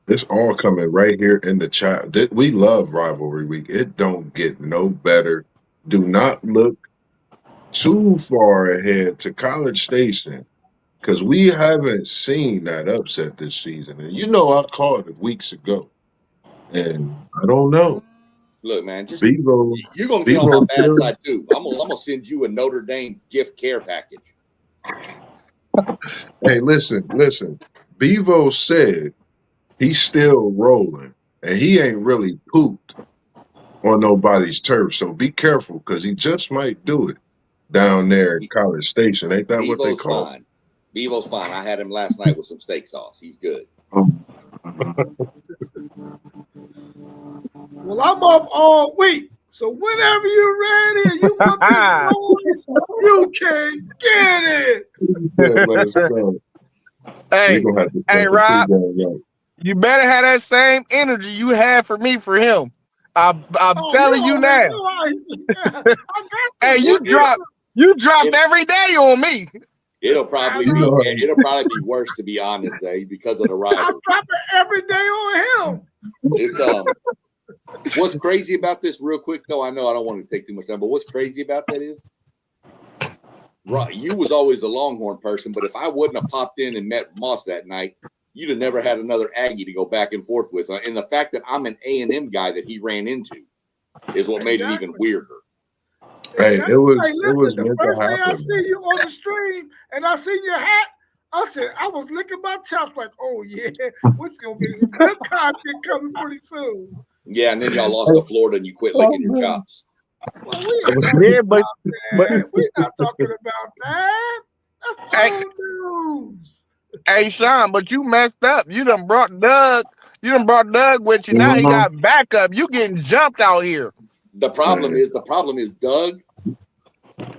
It's all coming right here in the chat. We love rivalry week. It don't get no better. Do not look too far ahead to College Station because we haven't seen that upset this season. And I called it weeks ago, and I don't know. Look, man, Bevo, you're gonna get on my bad side too. I'm gonna send you a Notre Dame gift care package. Hey, listen. Bevo said he's still rolling, and he ain't really pooped on nobody's turf. So be careful because he just might do it down there at College Station. Ain't that what they call it? Bevo's fine. I had him last night with some steak sauce. He's good. Well, I'm off all week. So whenever you're ready and you want this noise, you can get it. Yeah, let us go. Hey, Rob, you better have that same energy you had for me for him. I'm telling you now. Hey, you dropped every day on me. It'll probably be worse, to be honest, because of the rivalry. I'm dropping every day on him. It's what's crazy about this, real quick though. I know I don't want to take too much time, but what's crazy about that is, you was always a Longhorn person, but if I wouldn't have popped in and met Moss that night, you'd have never had another Aggie to go back and forth with. And the fact that I'm an A&M guy that he ran into is what made it even weirder. Hey, it was the first day I see you on the stream and I seen your hat, I said, I was licking my chops like, oh yeah, what's gonna be some good content coming pretty soon. Yeah, and then y'all lost to Florida and you quit licking your chops. Well, we're not talking about that. That's old news. Hey, Sean, but you messed up. You done brought Doug with you. Now he got backup. You getting jumped out here. The problem is Doug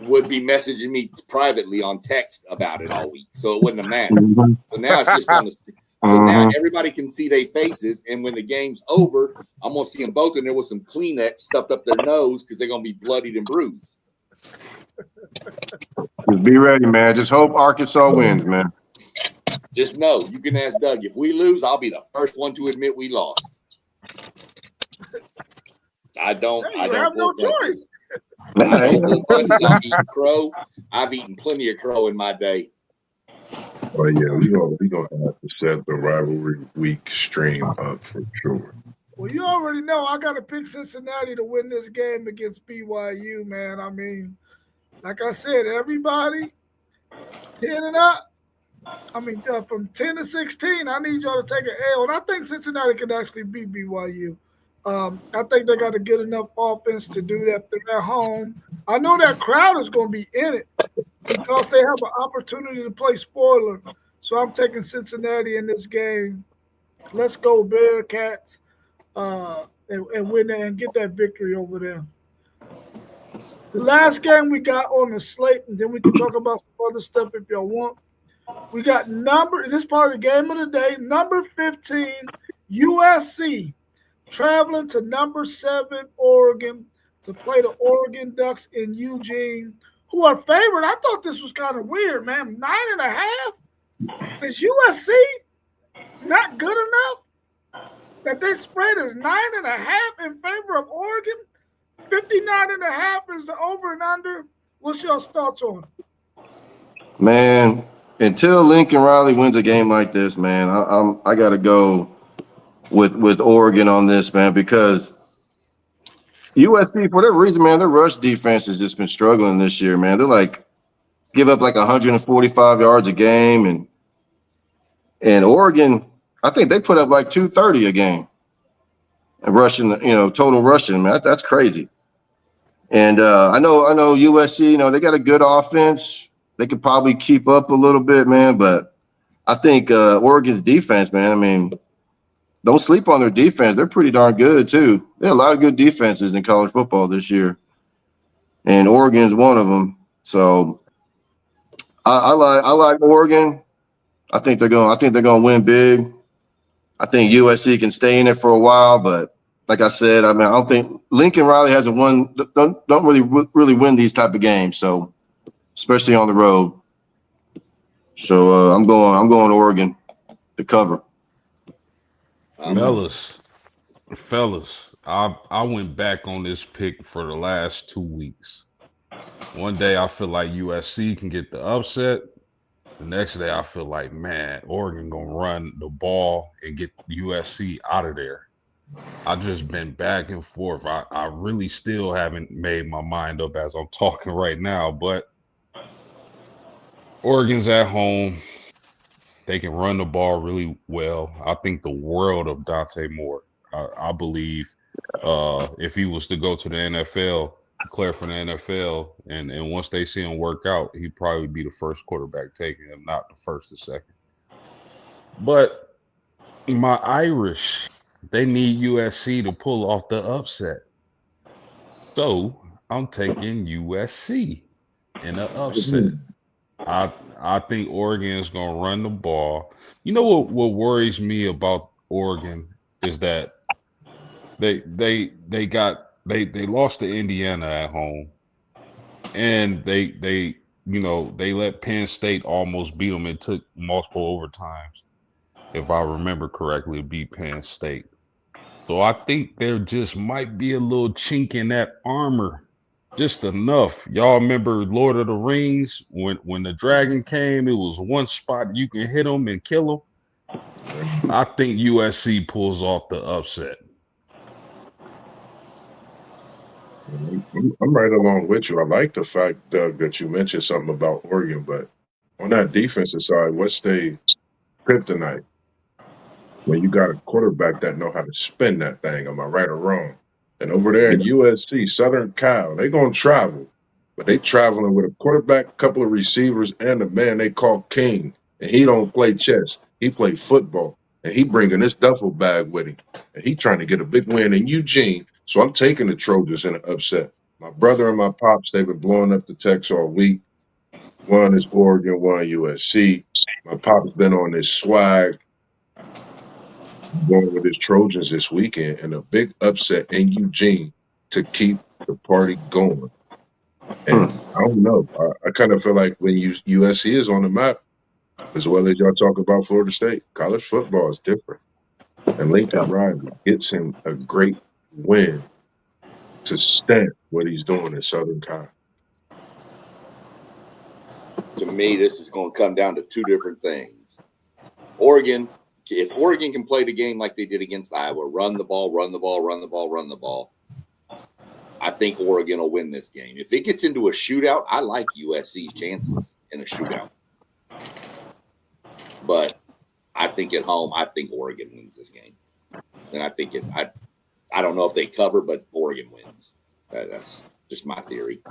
would be messaging me privately on text about it all week, so it wouldn't have mattered. So now it's just on the. So now everybody can see their faces, and when the game's over, I'm gonna see them both, and there was some Kleenex stuffed up their nose because they're gonna be bloodied and bruised. Just be ready, man. Just hope Arkansas wins, man. Just know, you can ask Doug. If we lose, I'll be the first one to admit we lost. I don't have no pull punches. choice. I don't pull punches. I've eaten crow. I've eaten plenty of crow in my day. Oh yeah, we gonna have to set the rivalry week stream up for sure. Well, you already know I got to pick Cincinnati to win this game against BYU, man. I mean, like I said, everybody 10 and up. I mean, from 10 to 16, I need y'all to take an L. And I think Cincinnati can actually beat BYU. I think they got to get enough offense to do that. They're at home. I know that crowd is going to be in it because they have an opportunity to play spoiler. So I'm taking Cincinnati in this game. Let's go Bearcats and win that and get that victory over them. The last game we got on the slate, and then we can talk about some other stuff if y'all want. We got and this part of the game of the day, number 15, USC, traveling to number 7, Oregon, to play the Oregon Ducks in Eugene, who are favored. I thought this was kind of weird, man. 9.5? Is USC not good enough that this spread is 9.5 in favor of Oregon? 59.5 is the over and under. What's your thoughts on it? Man, until Lincoln Riley wins a game like this, man, I got to go with Oregon on this, man, because USC, for whatever reason, man, their rush defense has just been struggling this year, man. They're like give up like 145 yards a game, and Oregon, I think they put up like 230 a game, and rushing, total rushing, man. That's crazy. And I know USC, they got a good offense. They could probably keep up a little bit, man. But I think Oregon's defense, man, I mean, don't sleep on their defense. They're pretty darn good, too. There are a lot of good defenses in college football this year. And Oregon's one of them. So I like Oregon. I think they're gonna win big. I think USC can stay in it for a while, but like I said, I mean, I don't think Lincoln Riley hasn't won. Don't really win these type of games. So, especially on the road. So I'm going Oregon to cover. Fellas, I went back on this pick for the last 2 weeks. One day I feel like USC can get the upset. The next day I feel like, man, Oregon gonna run the ball and get USC out of there. I just been back and forth. I really still haven't made my mind up as I'm talking right now, but Oregon's at home. They can run the ball really well. I think the world of Dante Moore. I believe if he was to go to the NFL, declare for the NFL, and once they see him work out, he'd probably be the first quarterback taken, if not the first or second. But my Irish, they need USC to pull off the upset. So I'm taking USC in an upset. I think Oregon is gonna run the ball. You know what worries me about Oregon is that they lost to Indiana at home, and they let Penn State almost beat them. It took multiple overtimes, if I remember correctly, to beat Penn State. So I think there just might be a little chink in that armor. Just enough. Y'all remember Lord of the Rings when the dragon came? It was one spot you can hit him and kill him. I think USC pulls off the upset. I'm right along with you. I like the fact, Doug, that you mentioned something about Oregon, but on that defensive side, what's their kryptonite? When you got a quarterback that know how to spin that thing, am I right or wrong? And over there in USC, Southern Cal, they gonna travel, but they traveling with a quarterback, couple of receivers, and a man they call King. And he don't play chess; he play football, and he bringing this duffel bag with him, and he trying to get a big win in Eugene. So I'm taking the Trojans in an upset. My brother and my pops, they've been blowing up the text all week. One is Oregon, one USC. My pop's been on this swag going with his Trojans this weekend and a big upset in Eugene to keep the party going. And I don't know. I kind of feel like when USC is on the map, as well as y'all talk about Florida State, college football is different. And Lincoln Riley gets him a great win to stamp what he's doing in Southern Cal. To me, this is going to come down to two different things. Oregon, if Oregon can play the game like they did against Iowa, run the ball, run the ball, run the ball, run the ball, I think Oregon will win this game. If it gets into a shootout, I like USC's chances in a shootout. But I think at home, I think Oregon wins this game. And I think I don't know if they cover, but Oregon wins. That's just my theory.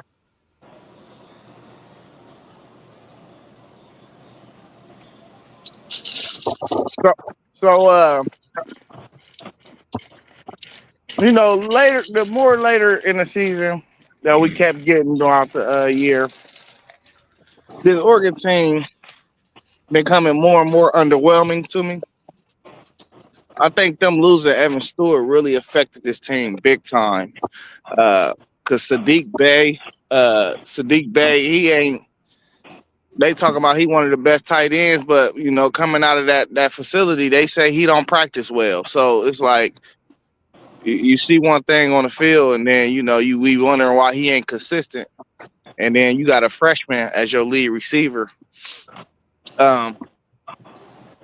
So, you know, the more later in the season that we kept getting throughout the year, this Oregon team becoming more and more underwhelming to me. I think them losing Evan Stewart really affected this team big time. Cause Sadiq Bey, he ain't. They talk about he one of the best tight ends, but you know, coming out of that facility, they say he don't practice well. So it's like you see one thing on the field, and then you know we wondering why he ain't consistent. And then you got a freshman as your lead receiver. And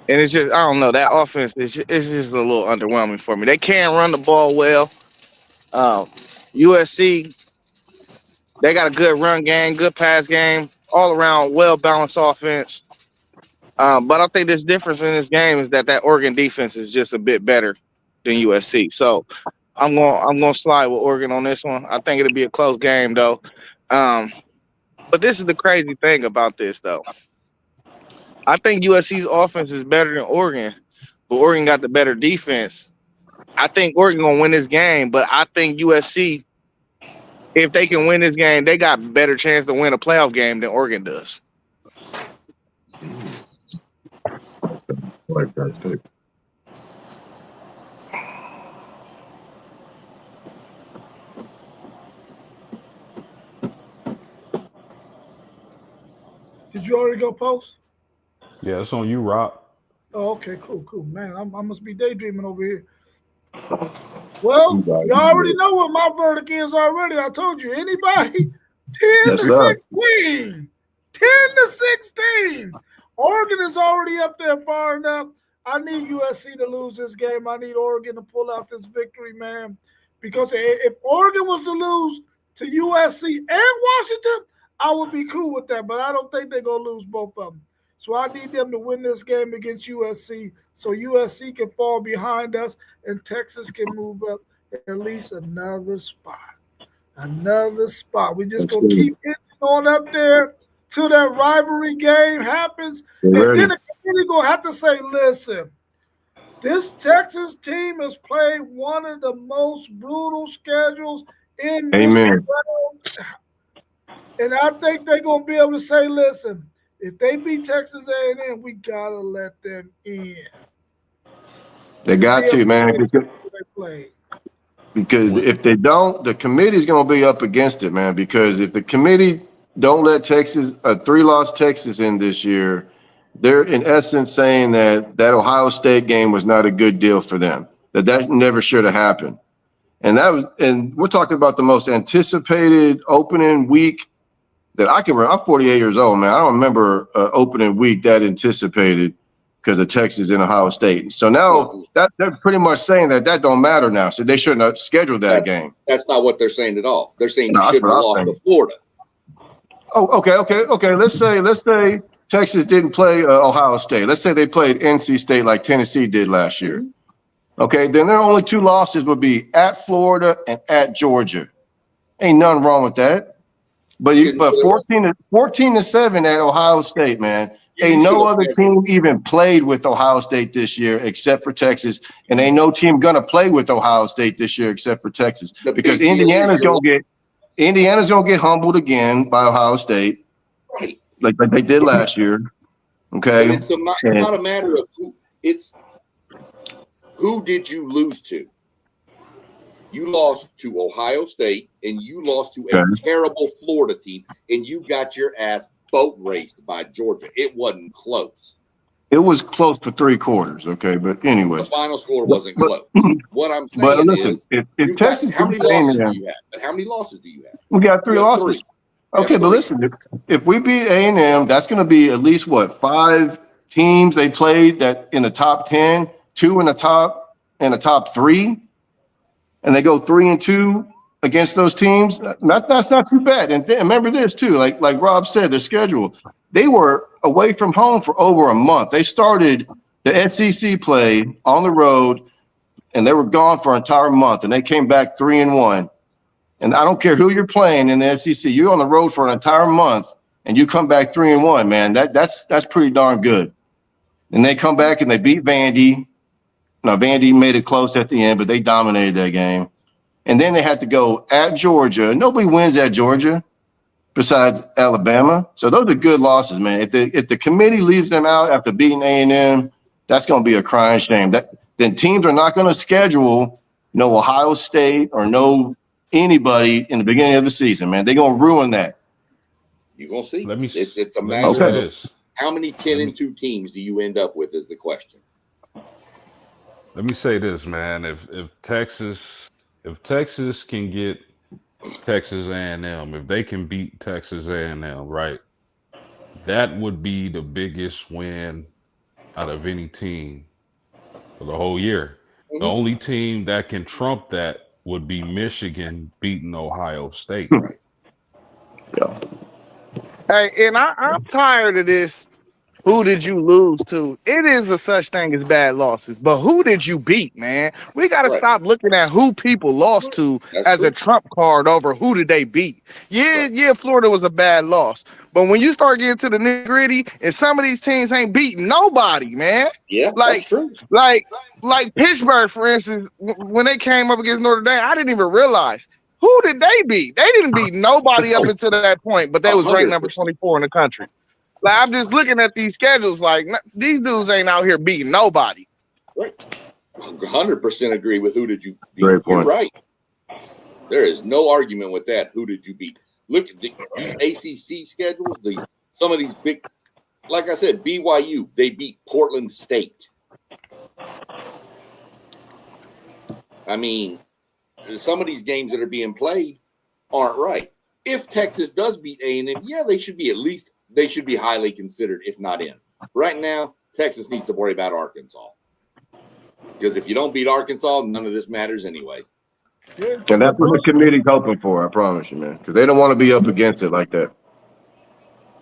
it's just I don't know, that offense it's just a little underwhelming for me. They can't run the ball well. USC, they got a good run game, good pass game, all around well balanced offense. But I think this difference in this game is that Oregon defense is just a bit better than USC. So I'm gonna slide with Oregon on this one. I think it'll be a close game though. But this is the crazy thing about this though. I think USC's offense is better than Oregon, but Oregon got the better defense. I think Oregon gonna win this game, but I think USC, if they can win this game, they got better chance to win a playoff game than Oregon does. Like that too. Did you already go post? Yeah, it's on you, Rob. Oh, okay, cool. Man, I must be daydreaming over here. Well, you already know what my verdict is already. I told you. Anybody? 10 to 16. 10 to 16. Oregon is already up there far enough. I need USC to lose this game. I need Oregon to pull out this victory, man. Because if Oregon was to lose to USC and Washington, I would be cool with that. But I don't think they're going to lose both of them. So I need them to win this game against USC so USC can fall behind us and Texas can move up at least another spot. Another spot. We just going to keep inching on up there till that rivalry game happens. And then the committee going to have to say, listen, this Texas team has played one of the most brutal schedules in this world. And I think they're going to be able to say, listen, if they beat Texas A&M, we got to let them in. They got to, man. Because if they don't, the committee's going to be up against it, man. Because if the committee don't let Texas, a 3-loss Texas in this year, they're in essence saying that Ohio State game was not a good deal for them. That never should have happened. And we're talking about the most anticipated opening week that I can remember. I'm 48 years old, man. I don't remember opening week that anticipated because of Texas and Ohio State. So now they're pretty much saying that don't matter now. So they shouldn't have scheduled that game. That's not what they're saying at all. They're saying you shouldn't have lost to Florida. Oh, okay. Let's say Texas didn't play Ohio State. Let's say they played NC State like Tennessee did last year. Okay, then their only 2 losses would be at Florida and at Georgia. Ain't nothing wrong with that. But 14-7 at Ohio State, man. Ain't no other team even played with Ohio State this year except for Texas, and ain't no team gonna play with Ohio State this year except for Texas because Indiana's gonna get humbled again by Ohio State, right? Like they did last year. Okay, but it's not a matter of who did you lose to. You lost to Ohio State, and you lost to a Okay. terrible Florida team, and you got your ass boat raced by Georgia. It wasn't close. It was close for 3/4. Okay, but anyway. The final score wasn't But- close. What I'm But saying listen, is, if you've got Texas how many beats losses do A&M, you have? But how many losses do you have? we got 3 You have losses. three. Okay, but listen, if we beat A&M, that's going to be at least what 5 teams they played that in the top 10, 2 in the top 3, and they go 3-2 against those teams. That's not too bad. And remember this too, like Rob said, the schedule. They were away from home for over a month. They started the SEC play on the road, and they were gone for an entire month, and they came back 3-1. And I don't care who you're playing in the SEC, you're on the road for an entire month, and you come back 3-1, man. That's pretty darn good. And they come back and they beat Vandy. Now Vandy made it close at the end, but they dominated that game. And then they had to go at Georgia. Nobody wins at Georgia besides Alabama. So those are good losses, man. If the committee leaves them out after beating A&M, that's going to be a crying shame. Then teams are not going to schedule no Ohio State or no anybody in the beginning of the season, man. They're going to ruin that. You're going to see. Let me It's a let me matter say of this. how many 10-2 teams do you end up with is the question. Let me say this, man. If Texas can get Texas A&M, if they can beat Texas A&M, right, that would be the biggest win out of any team for the whole year. The Mhm. only team that can trump that would be Michigan beating Ohio State. Right. Hey, and I'm tired of this. Who did you lose to? It is a such thing as bad losses, but who did you beat, man? We got to Right. stop looking at who people lost to That's as a true. trump card over who did they beat. Yeah, Right. yeah, Florida was a bad loss, but when you start getting to the nitty gritty, and some of these teams ain't beating nobody, man. Yeah, that's Like, true. like Pittsburgh, for instance, when they came up against Notre Dame, I didn't even realize. Who did they beat? They didn't beat nobody up until that point, but they was ranked number 100%. 24 in the country. Like, I'm just looking at these schedules. Like, these dudes ain't out here beating nobody. Right. 100% agree with who did you beat. Great You're point. right. There is no argument with that. Who did you beat? Look at these ACC schedules. Some of these big, like I said, BYU, they beat Portland State. I mean, some of these games that are being played aren't right. If Texas does beat A&M, yeah, they should be highly considered, if not in. Right now, Texas needs to worry about Arkansas. Because if you don't beat Arkansas, none of this matters anyway. Yeah. And that's what the committee's hoping for, I promise you, man. Because they don't want to be up against it like that.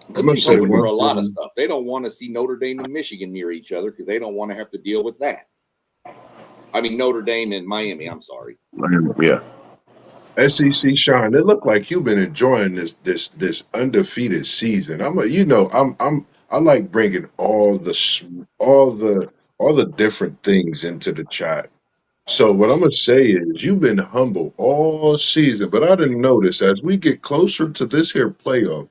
I'm gonna Committee's say hoping for one a lot of thing. stuff. They don't want to see Notre Dame and Michigan near each other because they don't want to have to deal with that. I mean, Notre Dame and Miami. I'm sorry. Yeah. SEC Sean, it looked like you've been enjoying this undefeated season. I like bringing all the different things into the chat. So what I'm gonna say is you've been humble all season, but I didn't notice as we get closer to this here playoff,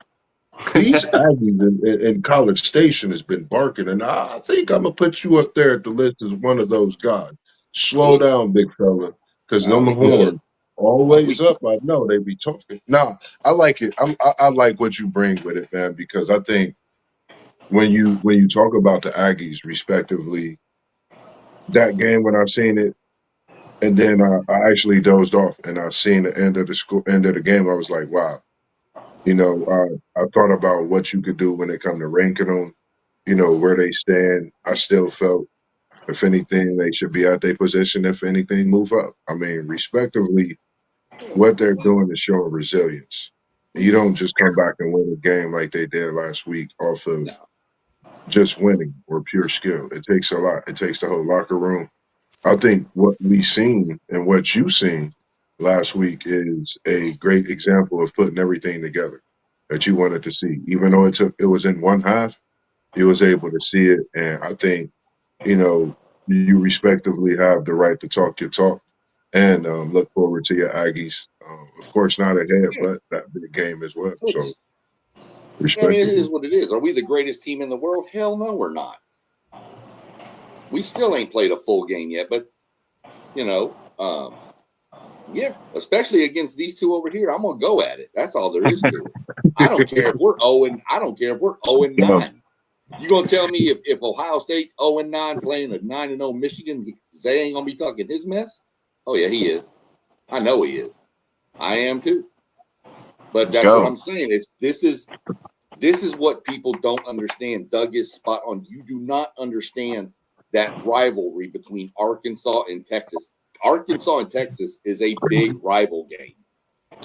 these Aggies in College Station has been barking, and I think I'm gonna put you up there at the list as one of those guys. Slow down, big fella, because them We good. horns always up. I know they be talking. Nah, I like it. I like what you bring with it, man, because I think when you talk about the Aggies, respectively, that game when I seen it, and then I actually dozed off, and I seen the end of the game. I was like, wow. I thought about what you could do when it come to ranking them, where they stand. I still felt, if anything, they should be at their position. If anything, move up. I mean, respectively, what they're doing is showing resilience. You don't just come back and win a game like they did last week off of just winning or pure skill. It takes a lot. It takes the whole locker room. I think what we seen and what you seen last week is a great example of putting everything together that you wanted to see. Even though it was in one half, you was able to see it. And I think, you respectively have the right to talk your talk and look forward to your Aggies. Of course, not ahead, but that big game as well. So I mean, it respectively. is what it is. Are we the greatest team in the world? Hell no, we're not. We still ain't played a full game yet, but Yeah, especially against these two over here. I'm gonna go at it. That's all there is to it. I don't care if we're 0 I don't care if we're 0-9. You gonna tell me if Ohio State's 0-9 playing a 9-0 Michigan, Zay ain't gonna be talking his mess? Oh yeah, he is. I know he is. I am too. But that's what I'm saying. This is what people don't understand. Doug is spot on. You do not understand that rivalry between Arkansas and Texas. Arkansas and Texas is a big rival game.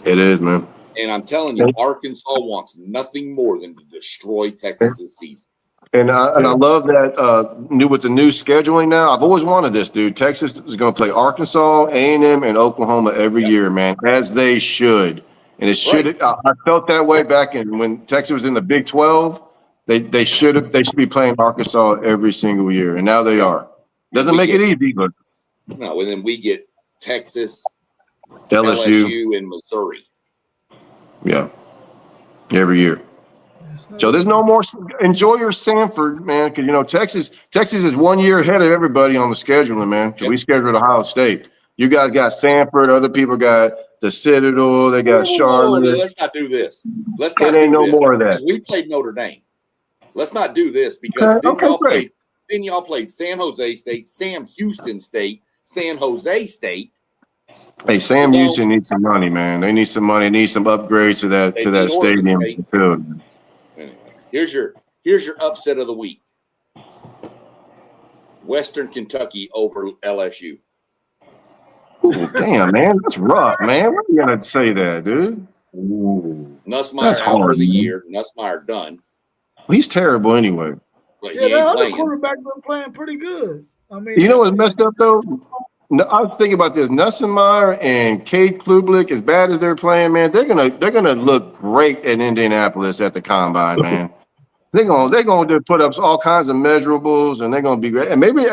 It is, man. And I'm telling you, Arkansas wants nothing more than to destroy Texas's season. And I love that with the new scheduling now. I've always wanted this, dude. Texas is going to play Arkansas, A&M, and Oklahoma every year, man, as they should. And it should. Right. I felt that way back when Texas was in the Big 12. They should be playing Arkansas every single year, and now they are. Doesn't make it easy, but no. And then we get Texas, LSU, and Missouri. Yeah, every year. So there's no more. Enjoy your Sanford, man, because Texas is 1 year ahead of everybody on the scheduling, man. Because we scheduled Ohio State. You guys got Sanford. Other people got the Citadel. They got Charlotte. Let's not do this. Let's It not ain't do no this. more of that. We played Notre Dame. Let's not do this because then y'all played San Jose State, Sam Houston State, San Jose State. Hey, Sam Houston needs some money, man. They need some money. Need some upgrades to that stadium field. Anyway, here's your upset of the week. Western Kentucky over LSU. Ooh, damn, man, that's rough, man. Why are you gonna say that, dude? Ooh, Nussmeier out for the year. Nussmeier done. He's terrible anyway. But yeah, that other quarterback been playing pretty good. I mean, you know what's messed up though? I was thinking about this. Nussenmeyer and Cade Klubnik, as bad as they're playing, man, they're gonna look great at Indianapolis at the combine, man. They're gonna put up all kinds of measurables, and they're gonna be great. And maybe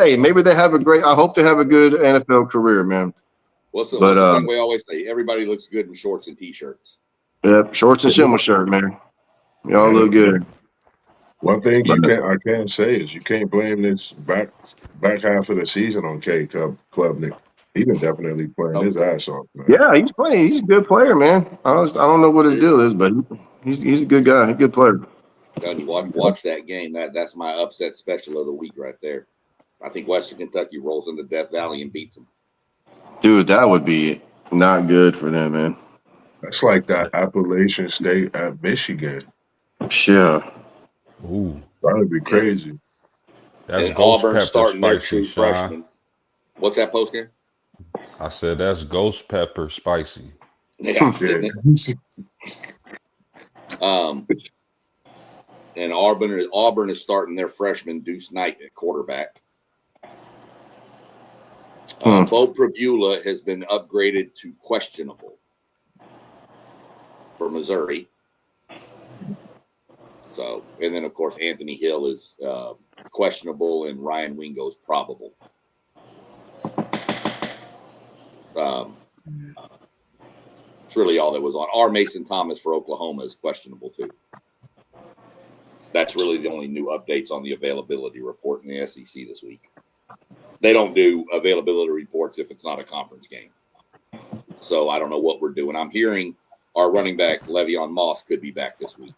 they have a great. I hope they have a good NFL career, man. What's the thing we always say? Everybody looks good in shorts and t-shirts. Yep, shorts and schimmel shirt, man. Y'all look good. One thing I can't say is you can't blame this back half of the season on K Klubnik. He been definitely playing his ass off, man. Yeah, he's playing. He's a good player, man. I don't know what his deal is, but he's a good guy. He's a good player. Telling you, watch that game. That's my upset special of the week right there. I think Western Kentucky rolls into Death Valley and beats them. Dude, that would be not good for them, man. That's like that Appalachian State at Michigan. Yeah. Ooh. That would be crazy. That's and Ghost Auburn Pepper starting their spicy, true Sean. freshman. What's that post here? I said that's Ghost Pepper spicy. Yeah. And Auburn is starting their freshman Deuce Knight at quarterback. Bo Prabula has been upgraded to questionable for Missouri. So, and then of course Anthony Hill is questionable, and Ryan Wingo's probable. It's really all that was on. R. Mason Thomas for Oklahoma is questionable too. That's really the only new updates on the availability report in the SEC this week. They don't do availability reports if it's not a conference game. So I don't know what we're doing. I'm hearing our running back, Le'Veon Moss, could be back this week.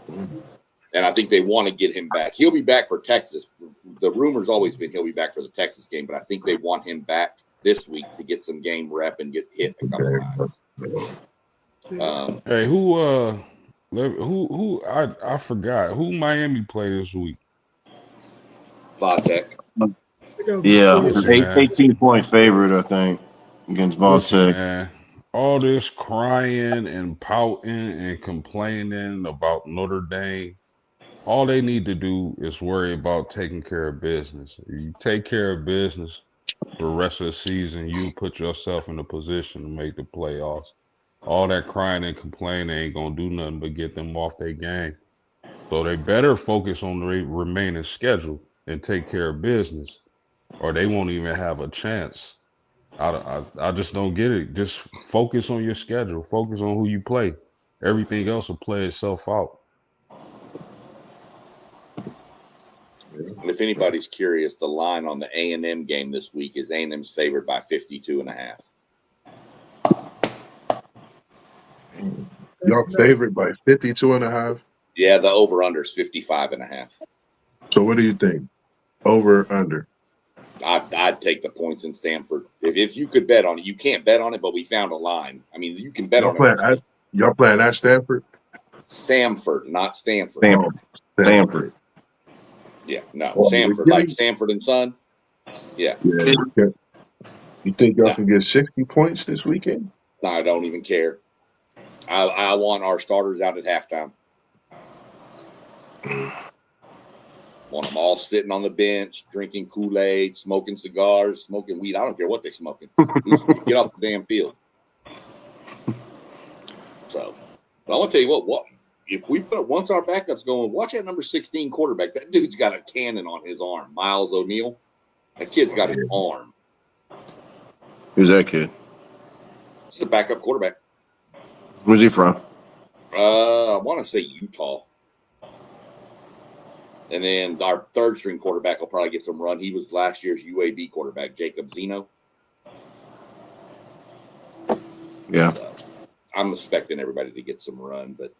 And I think they want to get him back. He'll be back for Texas. The rumor's always been he'll be back for the Texas game, but I think they want him back this week to get some game rep and get hit a couple of times. Hey, who I forgot who Miami played this week. Vatech. Yeah, Listen, 18-point favorite, I think, against Vatech. Man, all this crying and pouting and complaining about Notre Dame, all they need to do is worry about taking care of business. If you take care of business for the rest of the season, you put yourself in a position to make the playoffs. All that crying and complaining ain't gonna do nothing but get them off their game. So they better focus on the remaining schedule and take care of business, or they won't even have a chance. I just don't get it. Just focus on your schedule. Focus on who you play. Everything else will play itself out. And if anybody's curious, the line on the A&M game this week is A&M's favored by 52.5. Y'all That's favorite by 52.5. Yeah, the over under is 55.5. So what do you think? Over, under? I'd take the points in Stanford. If you could bet on it, you can't bet on it, but we found a line. I mean, you can bet Y'all on playing it. at y'all playing at Stanford? Samford, not Stanford. Stanford. Oh, Stanford. Yeah, no, Oh, Samford, like Stanford and Son. Yeah, yeah. Okay. You think y'all no, can get 60 points this weekend? no, I don't even care. I want our starters out at halftime. Want them all sitting on the bench, drinking Kool-Aid, smoking cigars, smoking weed. I don't care what they're smoking. Get off the damn field. So, but I want to tell you what if we put once our backups going, watch that number 16 quarterback. That dude's got a cannon on his arm. Miles O'Neal. That kid's got an arm. Who's that kid? Just a backup quarterback. Where's he from? I want to say Utah. And then our third string quarterback will probably get some run. He was last year's UAB quarterback, Jacob Zeno. Yeah. So I'm expecting everybody to get some run, but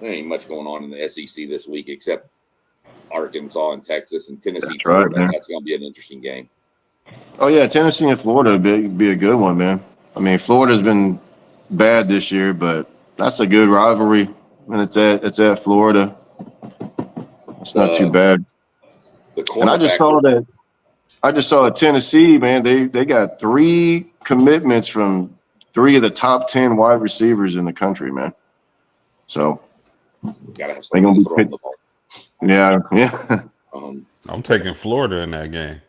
there ain't much going on in the SEC this week except Arkansas and Texas and Tennessee, That's right, Florida. man. That's going to be an interesting game. Oh yeah, Tennessee and Florida would be a good one, man. I mean, Florida's been bad this year, but that's a good rivalry. And it's at Florida. It's not too bad. The And I just saw at Tennessee, man. They got 3 commitments from 3 of the top 10 wide receivers in the country, man. So got to have they're gonna somebody be throwing the ball. yeah. I'm taking Florida in that game.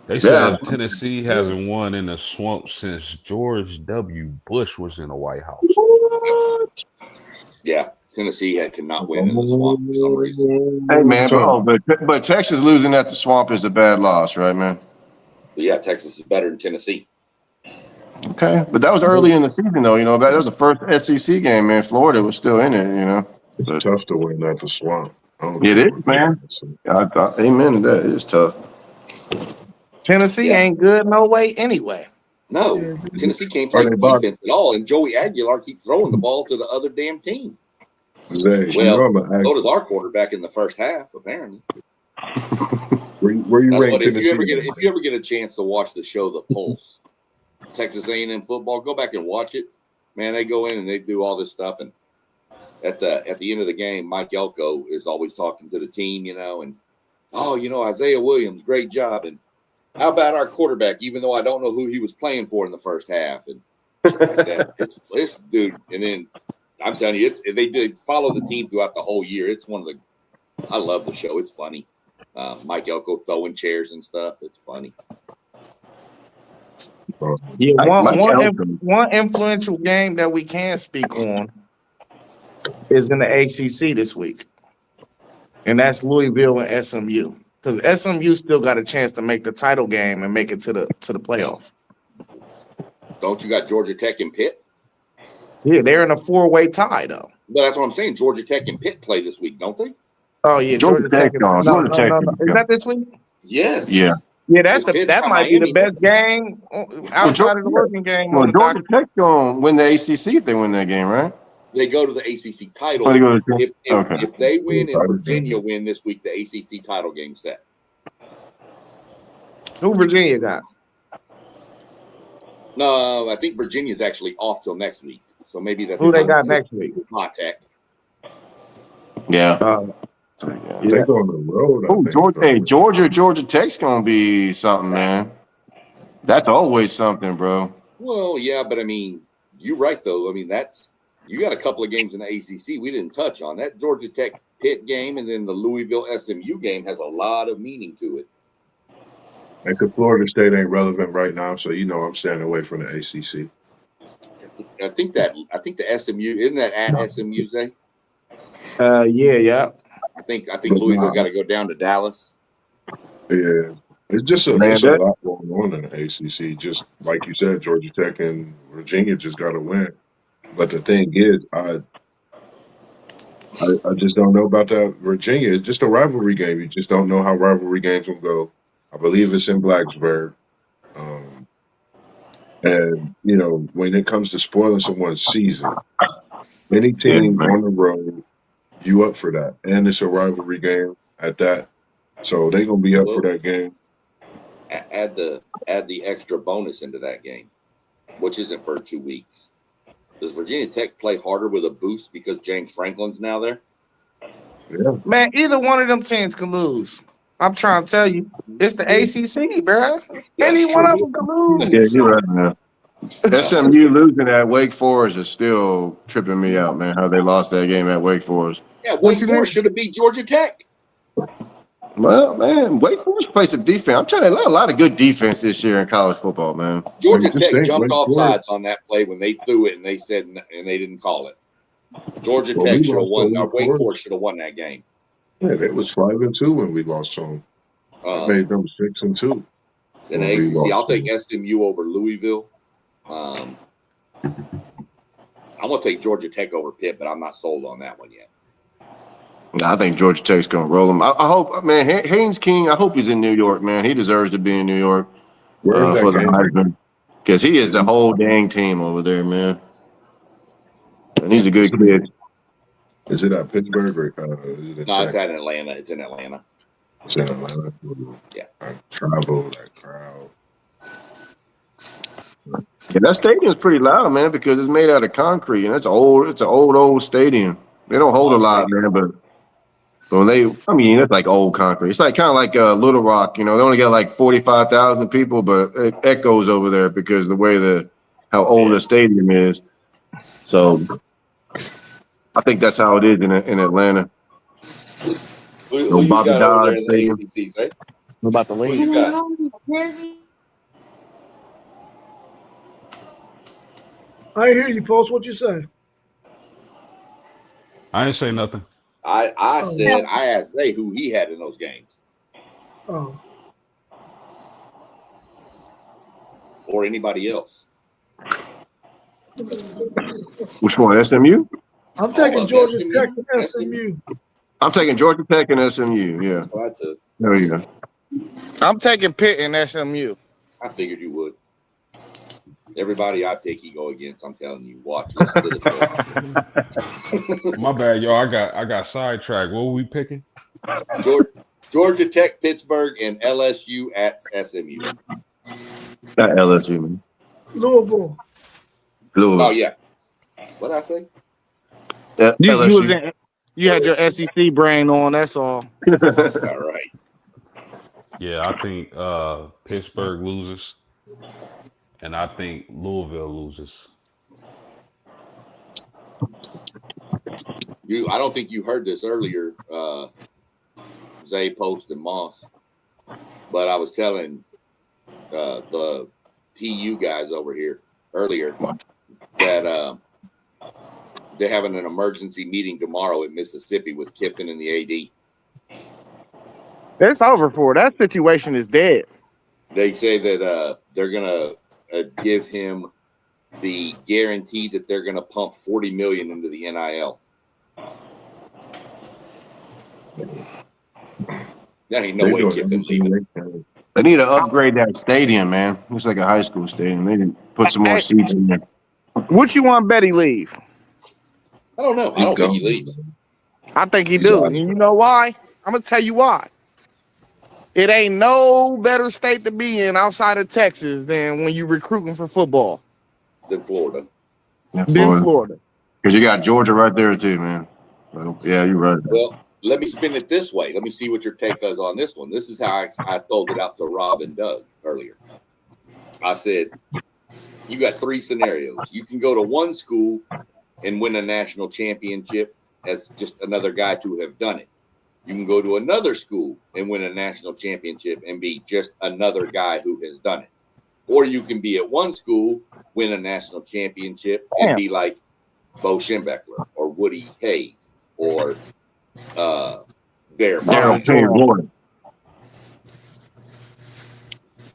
They Yeah. said Tennessee hasn't won in the swamp since George W. Bush was in the White House. Yeah, Tennessee cannot win in the swamp for some reason. Hey man, but Texas losing at the swamp is a bad loss, right, man? But yeah, Texas is better than Tennessee. Okay, but that was early in the season, though. You know, that was the first SEC game, man. Florida was still in it, you know. It's But tough to win at the swamp. I don't it care is, what man. Amen to that. It is tough. Tennessee Yeah. ain't good no way anyway. No, Yeah. Tennessee can't Are play they about defense at all, and Joey Aguilar keeps throwing the ball to the other damn team. Zay? You know Well, I'm an so actor. does our quarterback in the first half, apparently. Where you That's rank what if Tennessee? you ever get a chance to watch the show The Pulse, Texas A&M football, go back and watch it. Man, they go in and they do all this stuff, and at the end of the game, Mike Elko is always talking to the team, you know, and Isaiah Williams, great job, and how about our quarterback? Even though I don't know who he was playing for in the first half, and shit like that. It's dude, and then I'm telling you, they did follow the team throughout the whole year. It's one of the I love the show. It's funny. Mike Elko throwing chairs and stuff. It's funny. Yeah, Mike Elko. one influential game that we can speak on is in the ACC this week, and that's Louisville and SMU. Because SMU still got a chance to make the title game and make it to the playoff. Don't you got Georgia Tech and Pitt? Yeah, they're in a 4-way tie though. But that's what I'm saying. Georgia Tech and Pitt play this week, don't they? Oh yeah, Georgia Tech Tech. gone. No. Georgia Tech Is that this week? Yes. Yeah. Yeah, Because Pitt's that got might be the Miami, best game outside of the Oregon game Well, on the Georgia docket. Tech gonna win the ACC if they win that game, right? They go to the ACC title. Oh, they go to If okay. they win and Virginia win this week, the ACC title game set. Who Virginia got? No, I think Virginia's actually off till next week. So maybe that's Who they got next week? Not Tech. Yeah. They go on the road. Oh, Georgia Tech's gonna be something, man. That's always something, bro. Well, yeah, but I mean, you're right though. I mean, you got a couple of games in the ACC we didn't touch on. That Georgia Tech Pitt game and then the Louisville SMU game has a lot of meaning to it. And because Florida State ain't relevant right now, so I'm staying away from the ACC. I think the SMU isn't that at SMU, Zay? Yeah. I think Louisville got to go down to Dallas. Yeah, it's a lot going on in the ACC. Just like you said, Georgia Tech and Virginia just got to win. But the thing is, I just don't know about that Virginia. It's just a rivalry game. You just don't know how rivalry games will go. I believe it's in Blacksburg. And when it comes to spoiling someone's season, any Yeah, team man. on the road, you up for that, and it's a rivalry game at that. So they gonna be up for Well, that game. add the extra bonus into that game, which isn't for 2 weeks. Does Virginia Tech play harder with a boost because James Franklin's now there? Yeah, Man, either one of them teams can lose. I'm trying to tell you, it's the ACC, bro. Any That's one of true. them can lose. Yeah, you're right, man. SMU losing at Wake Forest is still tripping me out, man. How they lost that game at Wake Forest. Yeah, What Wake you Forest mean? should have beat Georgia Tech. Well, man, Wake Forest plays some defense. I'm trying to learn a lot of good defense this year in college football, man. Georgia just Tech think jumped Wake off Forest. sides on that play when they threw it, and they said, and they didn't call it. Georgia Well, Tech we should have lost to won, or Wake Wake Forest. Forest should have won that game. Yeah, they was 5-2 when we lost to them. I made them 6-2. In the when we ACC, lost I'll to take them. SMU over Louisville. I'm gonna take Georgia Tech over Pitt, but I'm not sold on that one yet. I think Georgia Tech's going to roll them. I hope, man, Haynes King, I hope he's in New York, man. He deserves to be in New York Where is that for the game? Heisman because he is the whole dang team over there, man. And he's a good kid. Is it at Pittsburgh or is it in No, it's Tech? at Atlanta. It's in Atlanta. It's in Atlanta. Yeah. I travel that crowd. Yeah, that stadium's pretty loud, man, because it's made out of concrete and it's old. It's an old stadium. They don't hold a lot, man, but when it's like old concrete. It's like kind of like Little Rock. They only got like 45,000 people, but it echoes over there because the way how old the stadium is. So I think that's how it is in Atlanta. Who you Bobby got over there Dodd in the Stadium. ACC, Zay? We're about to Who leave. you got? I hear you, Post. What you say? I ain't say nothing. I said I asked Zay who he had in those games, Oh, or anybody else. Which one? SMU? I'm taking of Georgia SMU. Tech and SMU. I'm taking Georgia Tech and SMU. Yeah. That's what I took. There you go. I'm taking Pitt and SMU. I figured you would. Everybody I pick, you go against. I'm telling you, watch. Listen to the show. My bad, y'all. I got sidetracked. What were we picking? Georgia Tech, Pittsburgh, and LSU at SMU. Not LSU, man. Louisville. Louisville. Oh yeah. What did I say? LSU. You had your SEC brain on. That's all. All right. Yeah, I think Pittsburgh loses, and I think Louisville loses. I don't think you heard this earlier, Zay, Post, and Moss, but I was telling the TU guys over here earlier that they're having an emergency meeting tomorrow in Mississippi with Kiffin and the AD. It's over for. That situation is dead. They say that they're gonna give him the guarantee that they're gonna pump $40 million into the NIL. There ain't no way Kiffin leaving. They need to upgrade that stadium, man. Looks like a high school stadium. They need to put some more seats in there. What you want Betty leave? I don't know. I don't think he leaves. I think he do. And you know why? I'm gonna tell you why. It ain't no better state to be in outside of Texas than when you're recruiting for football. Than Florida. Than Florida. Because you got Georgia right there too, man. So, yeah, you're right. Well, let me spin it this way. Let me see what your take is on this one. This is how I told it out to Rob and Doug earlier. I said, you got 3 scenarios. You can go to one school and win a national championship as just another guy to have done it. You can go to another school and win a national championship and be just another guy who has done it. Or you can be at one school, win a national championship, and be like Bo Schembechler or Woody Hayes or Daryl Payne.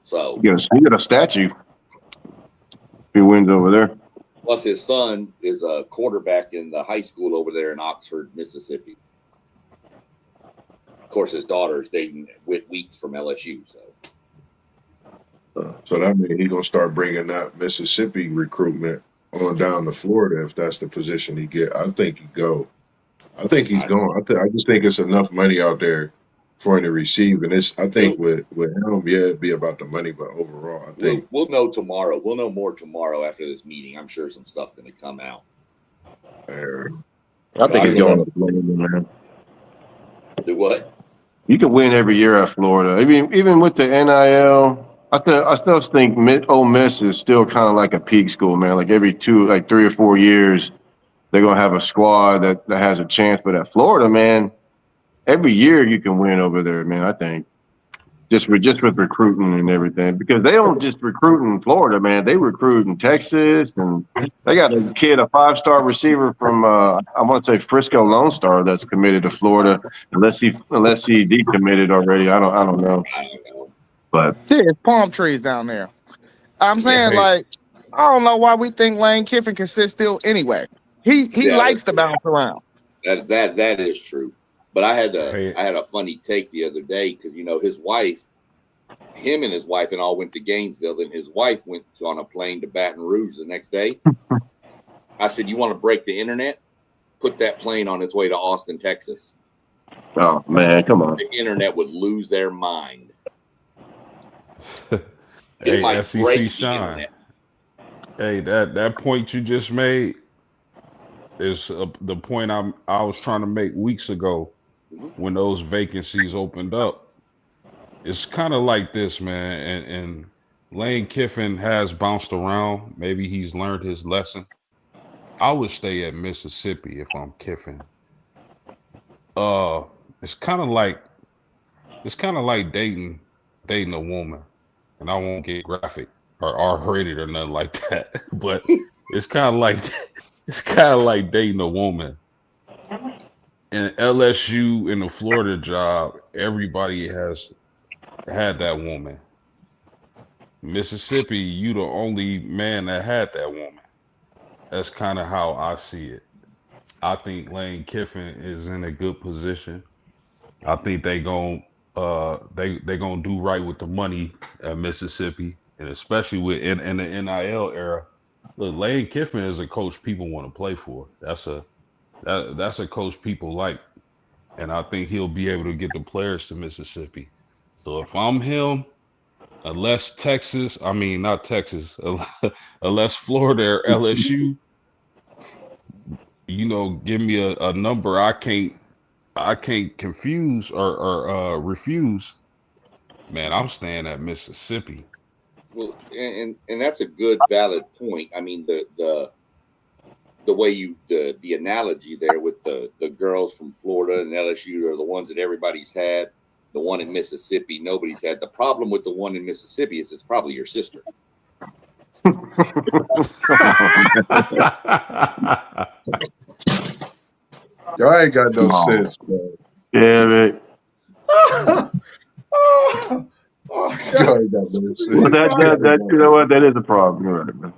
So you get a statue. He wins over there. Plus, his son is a quarterback in the high school over there in Oxford, Mississippi. Of course, his daughter is dating Whit Weeks from LSU. So So that means he's gonna start bringing that Mississippi recruitment on down to Florida if that's the position he get. I think he go. I think he's going. I just think it's enough money out there for him to receive, and it's. I think with him, yeah, it'd be about the money, but overall, I think We'll know tomorrow. We'll know more tomorrow after this meeting. I'm sure some stuff's going to come out. I think I it's think going to Florida, man. Do what? You can win every year at Florida. Even with the NIL, I still think Ole Miss is still kind of like a peak school, man. Like every 3 or 4 years, they're gonna have a squad that has a chance. But at Florida, man, every year you can win over there, man. I think just with recruiting and everything, because they don't just recruit in Florida, man. They recruit in Texas, and they got a 5-star receiver from I want to say Frisco Lone Star that's committed to Florida, unless he decommitted already. I don't know, I don't know. but There's palm trees down there. I'm saying, Hey. like, I don't know why we think Lane Kiffin can sit still anyway. He Yeah, likes to bounce around. That is true. But I had Hey. a funny take the other day because his wife, him and his wife, and all went to Gainesville. Then his wife went on a plane to Baton Rouge the next day. I said, "You want to break the internet? Put that plane on its way to Austin, Texas. oh man, come on." The internet would lose their mind. It Hey, might SEC break the Shine. internet. Hey, that point you just made is the point I was trying to make weeks ago when those vacancies opened up. It's kind of like this, man. And Lane Kiffin has bounced around. Maybe he's learned his lesson. I would stay at Mississippi if I'm Kiffin. Uh, it's kind of like dating a woman, and I won't get graphic or R-rated or nothing like that. But it's kind of like dating a woman. In LSU in the Florida job, everybody has had that woman. Mississippi, you the only man that had that woman. That's kind of how I see it. I think Lane Kiffin is in a good position. I think they gonna do right with the money at Mississippi, and especially in the NIL era. Look, Lane Kiffin is a coach people want to play for. That's a coach people like, and I think he'll be able to get the players to Mississippi. So if I'm him, I mean not Texas, unless Florida or LSU, give me a number I can't confuse or refuse. Man, I'm staying at Mississippi. Well, and that's a good, valid point. I mean, the way the analogy there with the girls from Florida and LSU are the ones that everybody's had. The one in Mississippi, nobody's had. The problem with the one in Mississippi is it's probably your sister. y'all ain't got no sense, man. Yeah, man. Oh, Y'all ain't got no sense. Well, that you know what? That is a problem. You're right, man.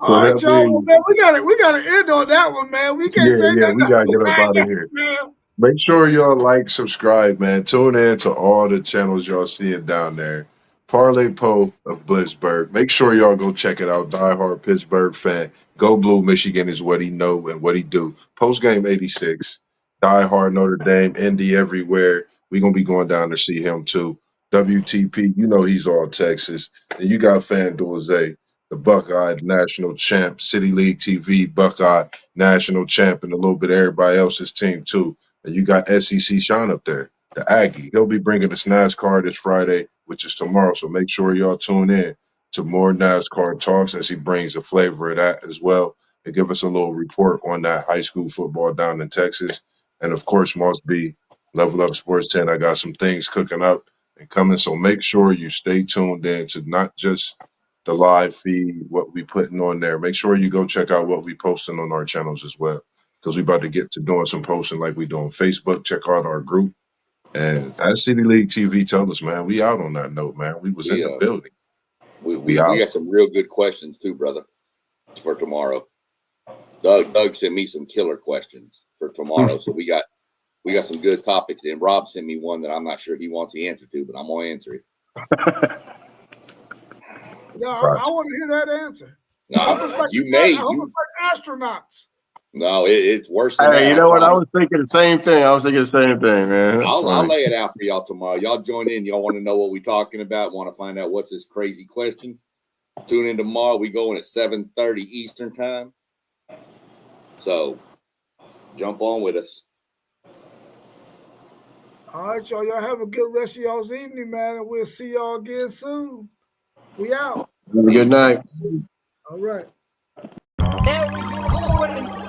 all right, that y'all, means- man, we gotta end on that one, man. We can't say Yeah, that. we gotta get up out of here. Man. Make sure y'all like, subscribe, man. Tune in to all the channels y'all seeing down there. Parlay Poe of Blitzburg. Make sure y'all go check it out. Diehard Pittsburgh fan. Go Blue Michigan is what he know and what he do. Post game 86. Diehard Notre Dame. Indy everywhere. We gonna be going down to see him too. WTP, you know he's all Texas. And you got FanDuel Zay, the Buckeye national champ. City League TV, Buckeye national champ, and a little bit of everybody else's team too. And you got SEC Sean up there, the Aggie. He'll be bringing the NASCAR this Friday, which is tomorrow. So make sure y'all tune in to more NASCAR talks as he brings the flavor of that as well and give us a little report on that high school football down in Texas. And of course, Moss B, Level Up Sports 10. I got some things cooking up and coming. So make sure you stay tuned in to not just the live feed, what we putting on there. Make sure you go check out what we posting on our channels as well, because we about to get to doing some posting like we do on Facebook. Check out our group. And that City League TV tell us, man, we out on that note, man. We was in the building. We out. got some real good questions too, brother, for tomorrow. Doug sent me some killer questions for tomorrow. So we got We got some good topics. And Rob sent me one that I'm not sure he wants the answer to, but I'm gonna answer it. Yeah, I want to hear that answer. No, I hope it's like astronauts. No, it's worse than that. Hey, you know what? I was thinking the same thing. Man. I'll lay it out for y'all tomorrow. Y'all join in. Y'all want to know what we're talking about? Want to find out what's this crazy question? Tune in tomorrow. We going at 7:30 Eastern time. So jump on with us. All right, y'all. Y'all have a good rest of y'all's evening, man, and we'll see y'all again soon. We out. Have a good night. All right. There we go.